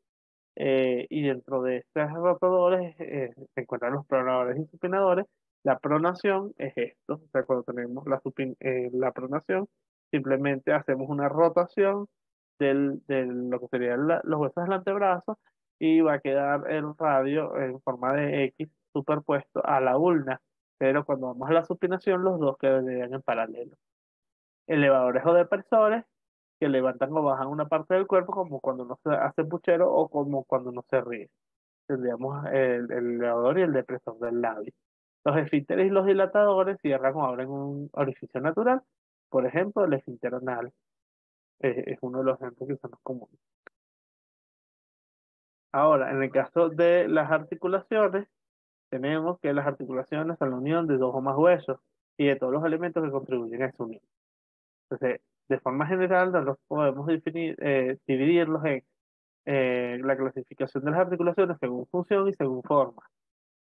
y dentro de estos rotadores se encuentran los pronadores y supinadores. La pronación es esto, o sea, cuando tenemos la pronación, simplemente hacemos una rotación de lo que serían los huesos del antebrazo, y va a quedar el radio en forma de X superpuesto a la ulna, pero cuando vamos a la supinación, los dos quedarían en paralelo. Elevadores o depresores, que levantan o bajan una parte del cuerpo, como cuando uno se hace puchero o como cuando uno se ríe. Tendríamos el elevador y el depresor del labio. Los esfínteres y los dilatadores cierran o abren un orificio natural. Por ejemplo, el esfínter anal es uno de los ejemplos que son los comunes. Ahora, en el caso de las articulaciones, tenemos que las articulaciones son la unión de dos o más huesos y de todos los elementos que contribuyen a esa unión. Entonces, de forma general, nosotros podemos dividirlos en la clasificación de las articulaciones según función y según forma.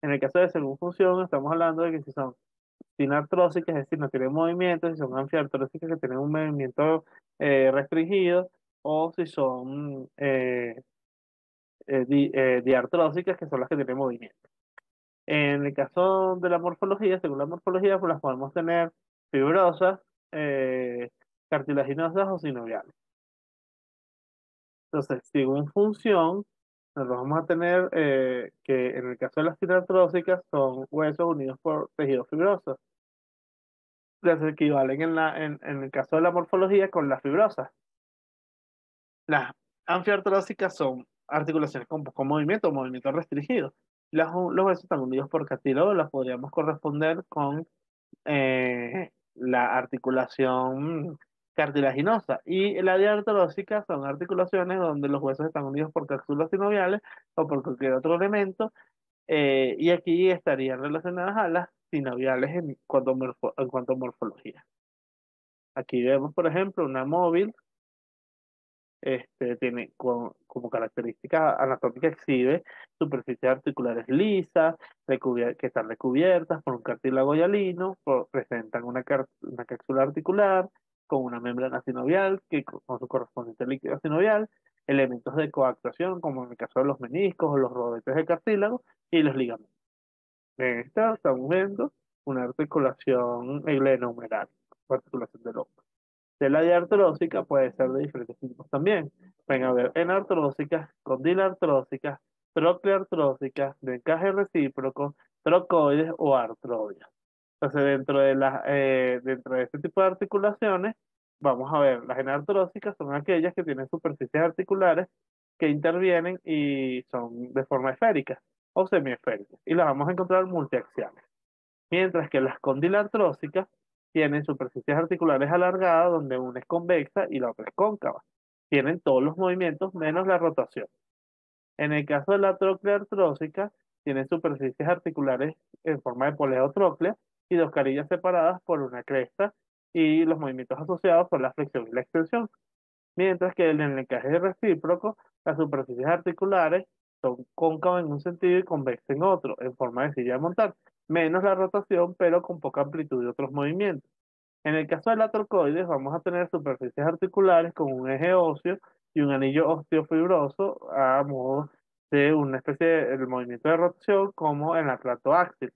En el caso de según función, estamos hablando de que si son sinartrósicas, es decir, no tienen movimiento; si son anfiartrósicas, que tienen un movimiento restringido; o si son diartrósicas, que son las que tienen movimiento. En el caso de la morfología, según la morfología, pues las podemos tener fibrosas, eh, cartilaginosas o sinoviales. Entonces, según función, nosotros vamos a tener que en el caso de las fibrotróficas son huesos unidos por tejidos fibrosos. Las equivalen en el caso de la morfología con las fibrosas. Las anfiartróficas son articulaciones con poco movimiento, movimiento restringido. Los huesos están unidos por cartílago, las podríamos corresponder con la articulación cartilaginosa. Y la diartrósica son articulaciones donde los huesos están unidos por cápsulas sinoviales o por cualquier otro elemento, y aquí estarían relacionadas a las sinoviales en cuanto a morfología. Aquí vemos, por ejemplo, una móvil. Tiene como característica anatómica, exhibe superficies articulares lisas, que están recubiertas por un cartílago hialino, presentan una cápsula articular con una membrana sinovial con su correspondiente líquido sinovial, elementos de coactación, como en el caso de los meniscos o los rodetes de cartílago y los ligamentos. En esta estamos viendo una articulación glenohumeral, articulación del hombro. De la diartrósica puede ser de diferentes tipos también. Pueden haber enartrósicas, condilartrósicas, trocleartrósicas, de encaje recíproco, trocoides o artroides. Entonces, dentro de este tipo de articulaciones, vamos a ver, las enartrósicas son aquellas que tienen superficies articulares que intervienen y son de forma esférica o semiesféricas, y las vamos a encontrar multiaxiales. Mientras que las condilartrósicas tienen superficies articulares alargadas donde una es convexa y la otra es cóncava. Tienen todos los movimientos menos la rotación. En el caso de la trocleartrósica, tienen superficies articulares en forma de polea tróclea y dos carillas separadas por una cresta, y los movimientos asociados son la flexión y la extensión. Mientras que en el encaje recíproco, las superficies articulares son cóncavas en un sentido y convexas en otro, en forma de silla de montar, menos la rotación, pero con poca amplitud de otros movimientos. En el caso de la trocoides, vamos a tener superficies articulares con un eje óseo y un anillo osteofibroso a modo de una especie de movimiento de rotación, como en la clatoaxis.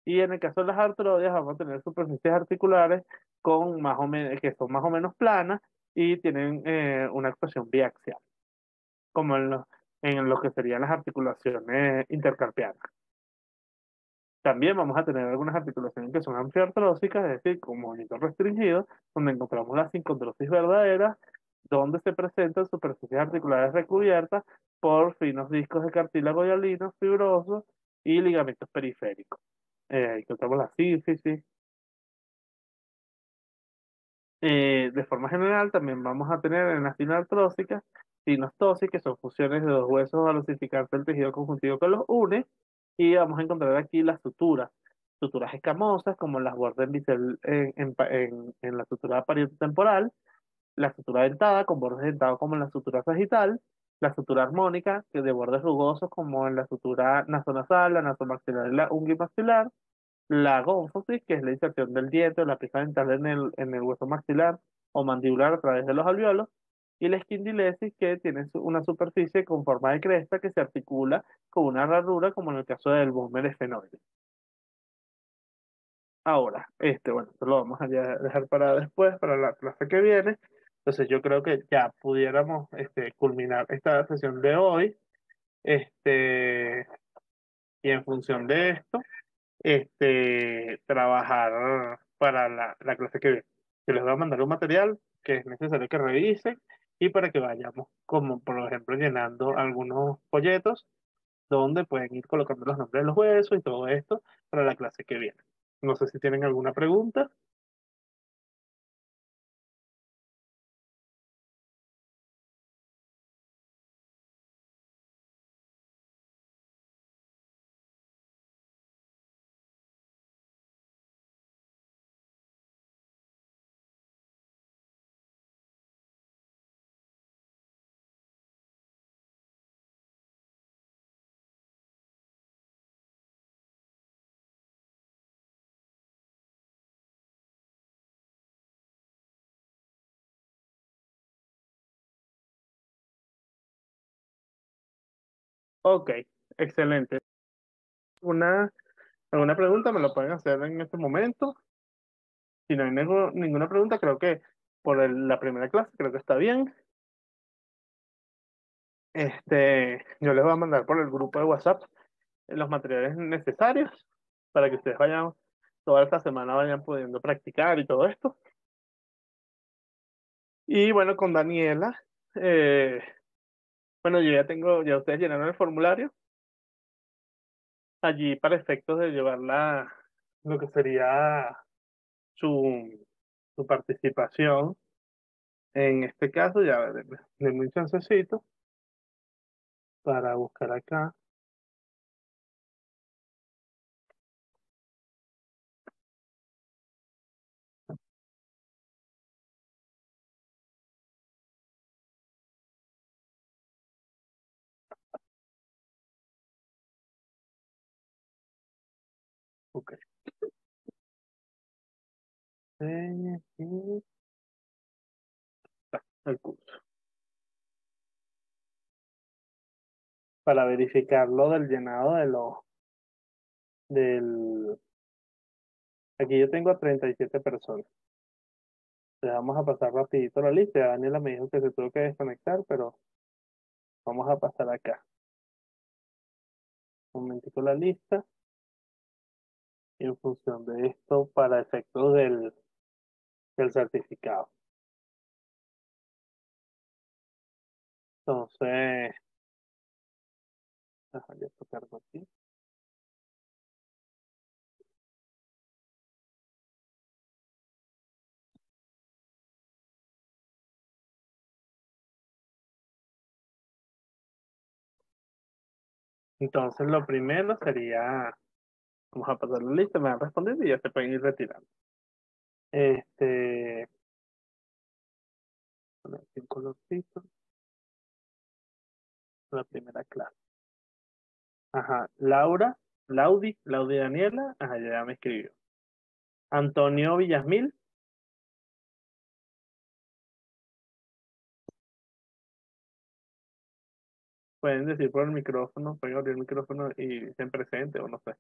Y en el caso de las artrodias, vamos a tener superficies articulares con más o menos, que son más o menos planas y tienen una actuación biaxial, como en lo que serían las articulaciones intercarpianas. También vamos a tener algunas articulaciones que son ampliartrósicas, es decir, con movimiento restringido, donde encontramos la sincondrosis verdadera, donde se presentan superficies articulares recubiertas por finos discos de cartílago hialino fibrosos y ligamentos periféricos. Encontramos la sínfisis. De forma general, también vamos a tener en las sinartrósicas, sinostosis, que son fusiones de dos huesos al osificarse el tejido conjuntivo que los une, y vamos a encontrar aquí las suturas escamosas, como las bordes bisel en la sutura parietotemporal, la sutura dentada, con bordes dentados como en la sutura sagital, la sutura armónica, que de bordes rugosos como en la sutura nasonasal, la nasomaxilar y la unguimaxilar, la gónfosis, que es la inserción del diente o la pieza dental en el hueso maxilar o mandibular a través de los alveolos, y la esquindilesis, que tiene una superficie con forma de cresta que se articula con una herradura, como en el caso del bómer esfenoide. Ahora, bueno, esto lo vamos a dejar para después, para la clase que viene. Entonces yo creo que ya pudiéramos culminar esta sesión de hoy. Este, y en función de esto, trabajar para la clase que viene. Yo les voy a mandar un material que es necesario que revisen, y para que vayamos, como por ejemplo, llenando algunos folletos donde pueden ir colocando los nombres de los huesos y todo esto para la clase que viene. No sé si tienen alguna pregunta. Ok, excelente. Una, ¿Alguna pregunta? Me lo pueden hacer en este momento. Si no hay ninguna pregunta, creo que por la primera clase, creo que está bien. Yo les voy a mandar por el grupo de WhatsApp los materiales necesarios para que ustedes vayan, toda esta semana vayan pudiendo practicar y todo esto. Y bueno, con Daniela, eh, bueno, ya ustedes llenaron el formulario allí para efectos de llevar lo que sería su participación. En este caso, ya denme un chancecito para buscar acá. Ok. Y el curso. para verificar lo del llenado de los, del, aquí yo tengo a 37 personas. Entonces vamos a pasar rapidito la lista. Ya Daniela me dijo que se tuvo que desconectar, pero vamos a pasar acá. Un momentico la lista. Y en función de esto, para efectos del certificado. Entonces, yo tocarlo aquí. Entonces, lo primero sería, vamos a pasar la lista, me van respondiendo y ya se pueden ir retirando. Poner aquí un colorcito. La primera clase. Ajá, Laudi Daniela, ajá, ya me escribió. Antonio Villasmil, pueden decir por el micrófono, pueden abrir el micrófono y dicen presente o no sé.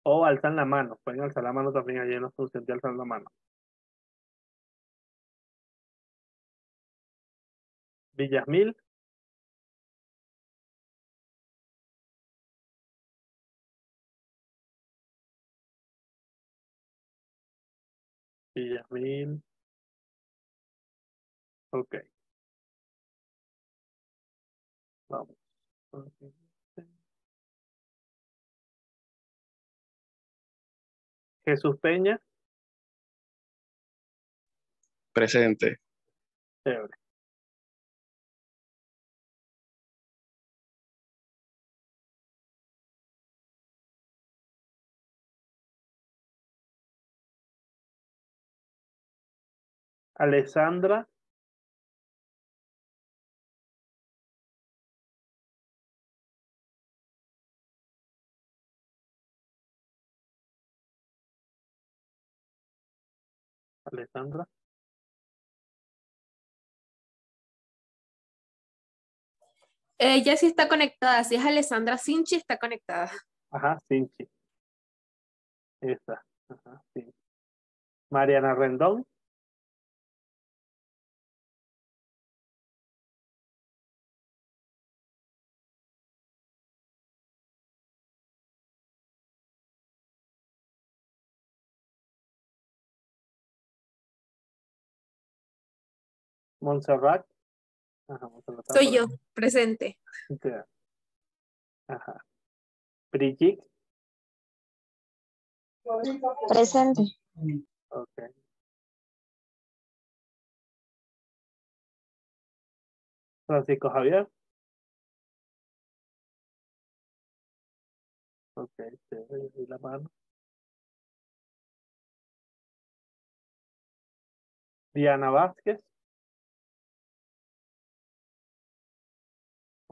O alzan la mano, pueden alzar la mano también allí en la función de alzar la mano. Villasmil, Villasmil, ok, vamos. Jesús Peña, Presente. chévere. Alessandra, Alessandra, Ella sí está conectada, si es Alessandra Sinchi, está conectada. ajá, Sinchi, esa, ajá, sí. Mariana Rendón, Montserrat, ajá, Montserrat está Soy por yo, ahí. presente. Ya, ajá. Brigitte, Presente. ok. Francisco Javier, ok, chévere, ahí la mano. Diana Vázquez,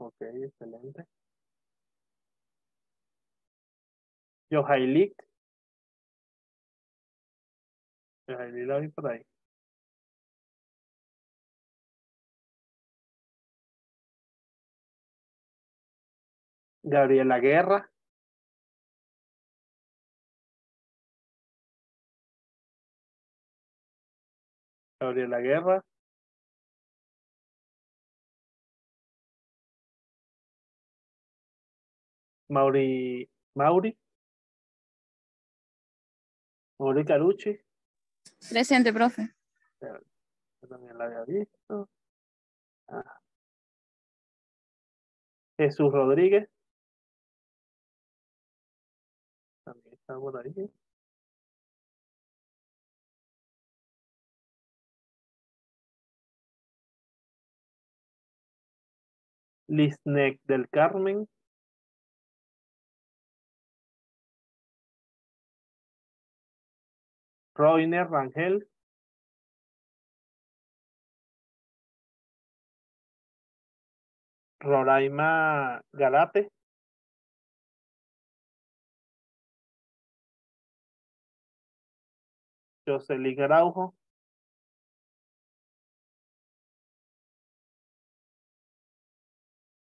ok, excelente. Yohailik, Yohailik la vi por ahí. Gabriela Guerra, Gabriela Guerra, Mauri, Mauri Carucci, Presente, profe. yo también la había visto. Ah, Jesús Rodríguez, también está por ahí. Lisnek del Carmen, Roiner Rangel, Roraima Garate, Jocelyn Araujo,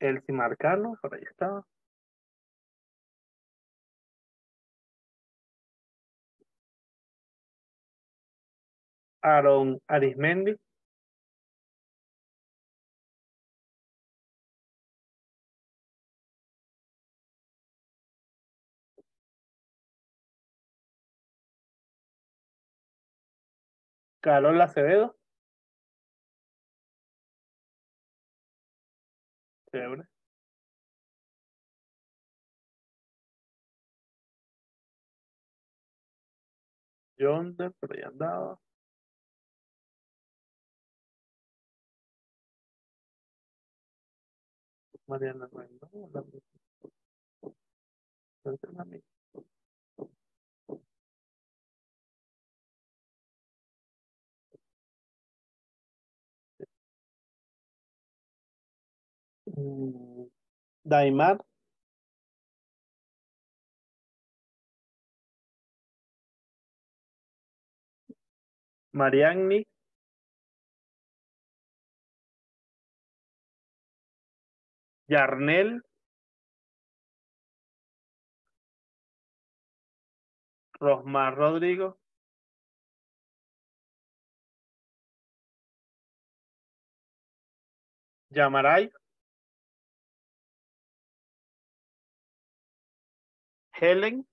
Elsie Marcano, por ahí está. Aaron Arismendi. Carol Acevedo. Chévere. Yonder, por ahí andaba. Mariana Mendoza. Daimar. Marianni. Yarnel. Rosmar Rodrigo. Yamaray. Helen.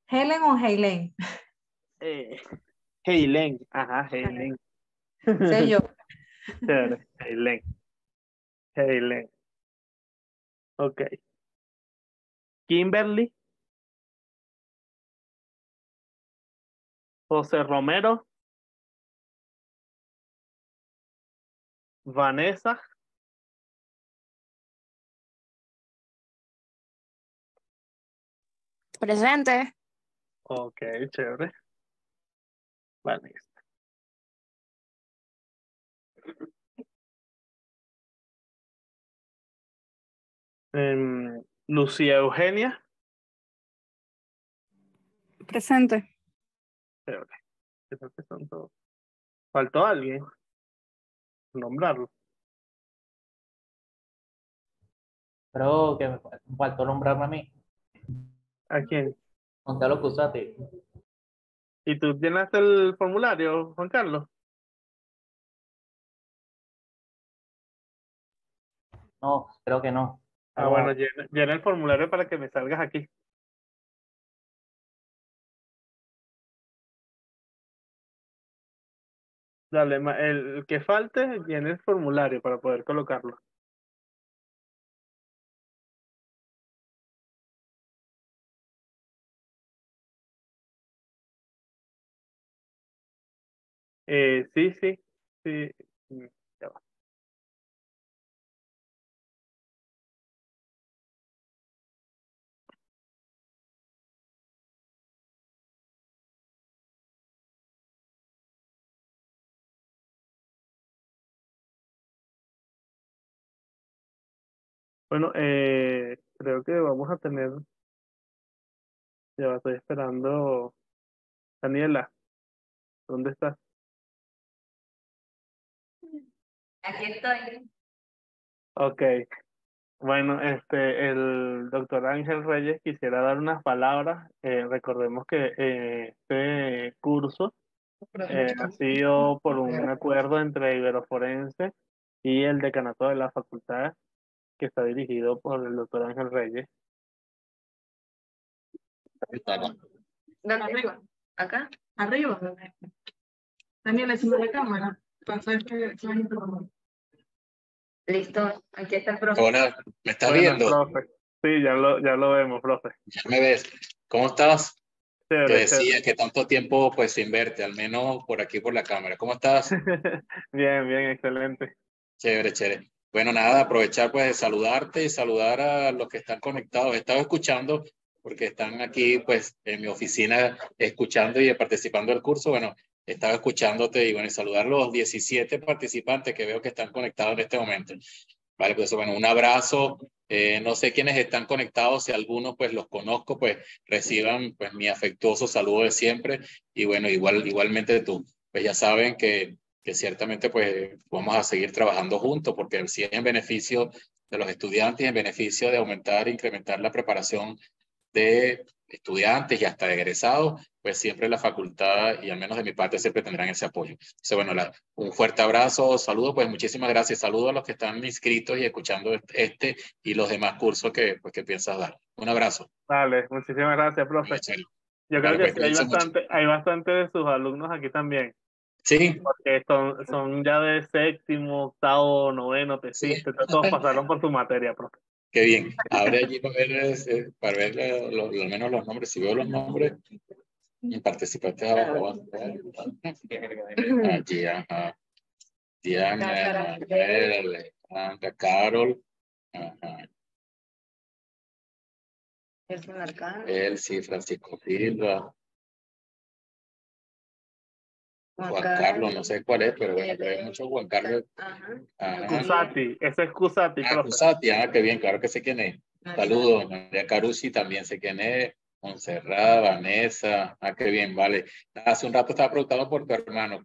¿Helen o Helen? Helen. Ajá, Helen. Sé yo. Chévere. Helen. Helen. Ok. Kimberly. José Romero. Vanessa. Presente. Ok, chévere. Vanessa. Lucía Eugenia. Presente. Chévere. Creo que son todos. ¿Faltó alguien? Nombrarlo. Pero que me faltó nombrarme a mí. ¿A quién? Juan Carlos Cusati. ¿Y tú llenaste el formulario, Juan Carlos? No, creo que no. Ah, bueno, llena el formulario para que me salgas aquí. Dale, el que falte, llena el formulario para poder colocarlo. Sí, sí, sí. Ya va. Bueno, creo que vamos a tener, ya estoy esperando. Daniela, ¿dónde estás? Aquí estoy. Ok, bueno, el doctor Ángel Reyes quisiera dar unas palabras. Recordemos que este curso ha sido por un acuerdo entre Iberoforense y el decanato de la facultad, que está dirigido por el doctor Ángel Reyes. ¿Dónde? Arriba. ¿Acá? Arriba. Daniel, encima de la cámara. Entonces, Listo. Aquí está el profe. Hola, ¿me estás Bueno, viendo? profe. Sí, ya lo vemos, profe. Ya me ves. ¿Cómo estás? Te Chévere, decía que tanto tiempo pues sin verte, al menos por aquí por la cámara. ¿Cómo estás? chévere. Bien, bien, excelente. Chévere, chévere. Bueno, nada, aprovechar pues de saludarte y saludar a los que están conectados. He estado escuchando porque están aquí pues en mi oficina escuchando y participando del curso. Bueno, estaba escuchándote y bueno, y saludar a los 17 participantes que veo que están conectados en este momento. Vale, pues bueno, un abrazo. No sé quiénes están conectados, si algunos pues los conozco, pues reciban pues mi afectuoso saludo de siempre y bueno, igualmente tú. Pues ya saben que que ciertamente pues vamos a seguir trabajando juntos, porque si es en beneficio de los estudiantes, en beneficio de aumentar e incrementar la preparación de estudiantes y hasta de egresados, pues siempre la facultad, y al menos de mi parte, siempre tendrán ese apoyo. Entonces, bueno, un fuerte abrazo, saludos, pues muchísimas gracias. Saludos a los que están inscritos y escuchando este y los demás cursos que piensas dar. Un abrazo. Vale, muchísimas gracias, profe. Yo creo Vale, que pues, sí, cuídense mucho. hay bastante de sus alumnos aquí también, Sí, porque son ya de séptimo, octavo, noveno, sí. tesista, entonces todos pasaron por su materia, profe. Qué bien. Abre allí para ver al menos los nombres. Si veo los nombres y participantes abajo. Allí, ajá. Diana, Manuel, Alejandra, Carol. Ajá. Elsie, Francisco Silva. Juan Carlos, no sé cuál es, pero bueno, hay muchos Juan Carlos. Ajá. Cusati, ese es Cusati, profe. Cusati, qué bien, claro que sé quién es. Saludos, María Carusi también sé quién es. Montserrat, Vanessa, qué bien, vale. Hace un rato estaba preguntando por tu hermano.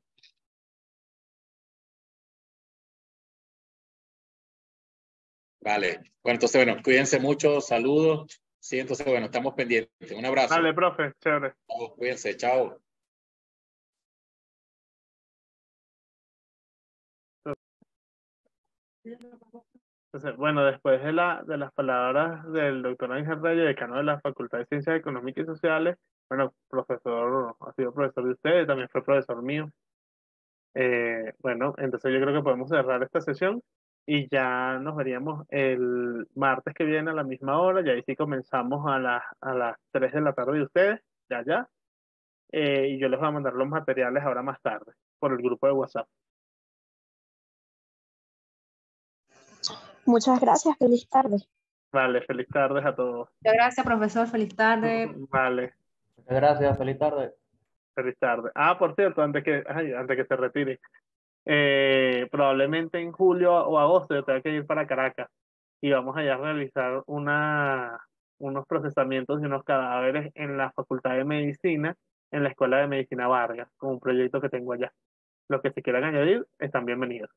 Vale, bueno, entonces, bueno, cuídense mucho, saludos. Sí, entonces, bueno, estamos pendientes. Un abrazo. Vale, profe, chévere. Cuídense, chao. Entonces, bueno, después de las palabras del doctor Ángel Reyes, decano de la Facultad de Ciencias Económicas y Sociales, bueno, profesor, ha sido profesor de ustedes, también fue profesor mío. Bueno, entonces yo creo que podemos cerrar esta sesión y ya nos veríamos el martes que viene a la misma hora, y ahí sí comenzamos a las 3 de la tarde de ustedes, ya. Y yo les voy a mandar los materiales ahora más tarde por el grupo de WhatsApp. Muchas gracias, feliz tarde. Vale, feliz tarde a todos. Muchas gracias, profesor. Feliz tarde. Vale, Muchas gracias, feliz tarde. feliz tarde. Por cierto, antes que se retire, probablemente en julio o agosto yo tenga que ir para Caracas y vamos allá a realizar unos procesamientos de unos cadáveres en la Facultad de Medicina, en la Escuela de Medicina Vargas, con un proyecto que tengo allá. Los que se quieran añadir están bienvenidos.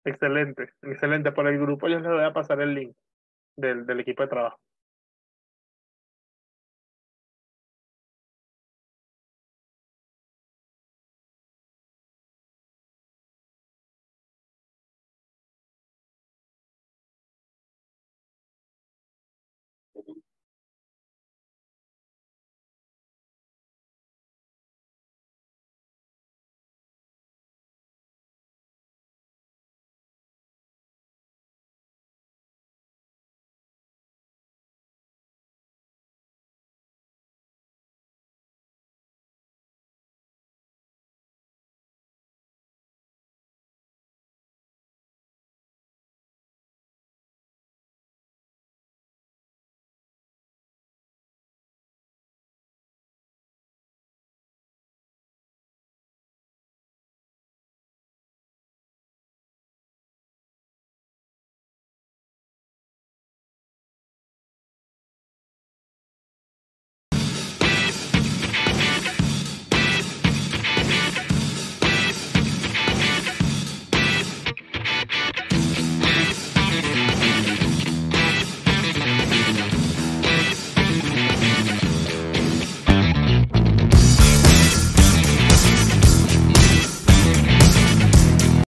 Excelente, excelente. Por el grupo yo les voy a pasar el link del equipo de trabajo.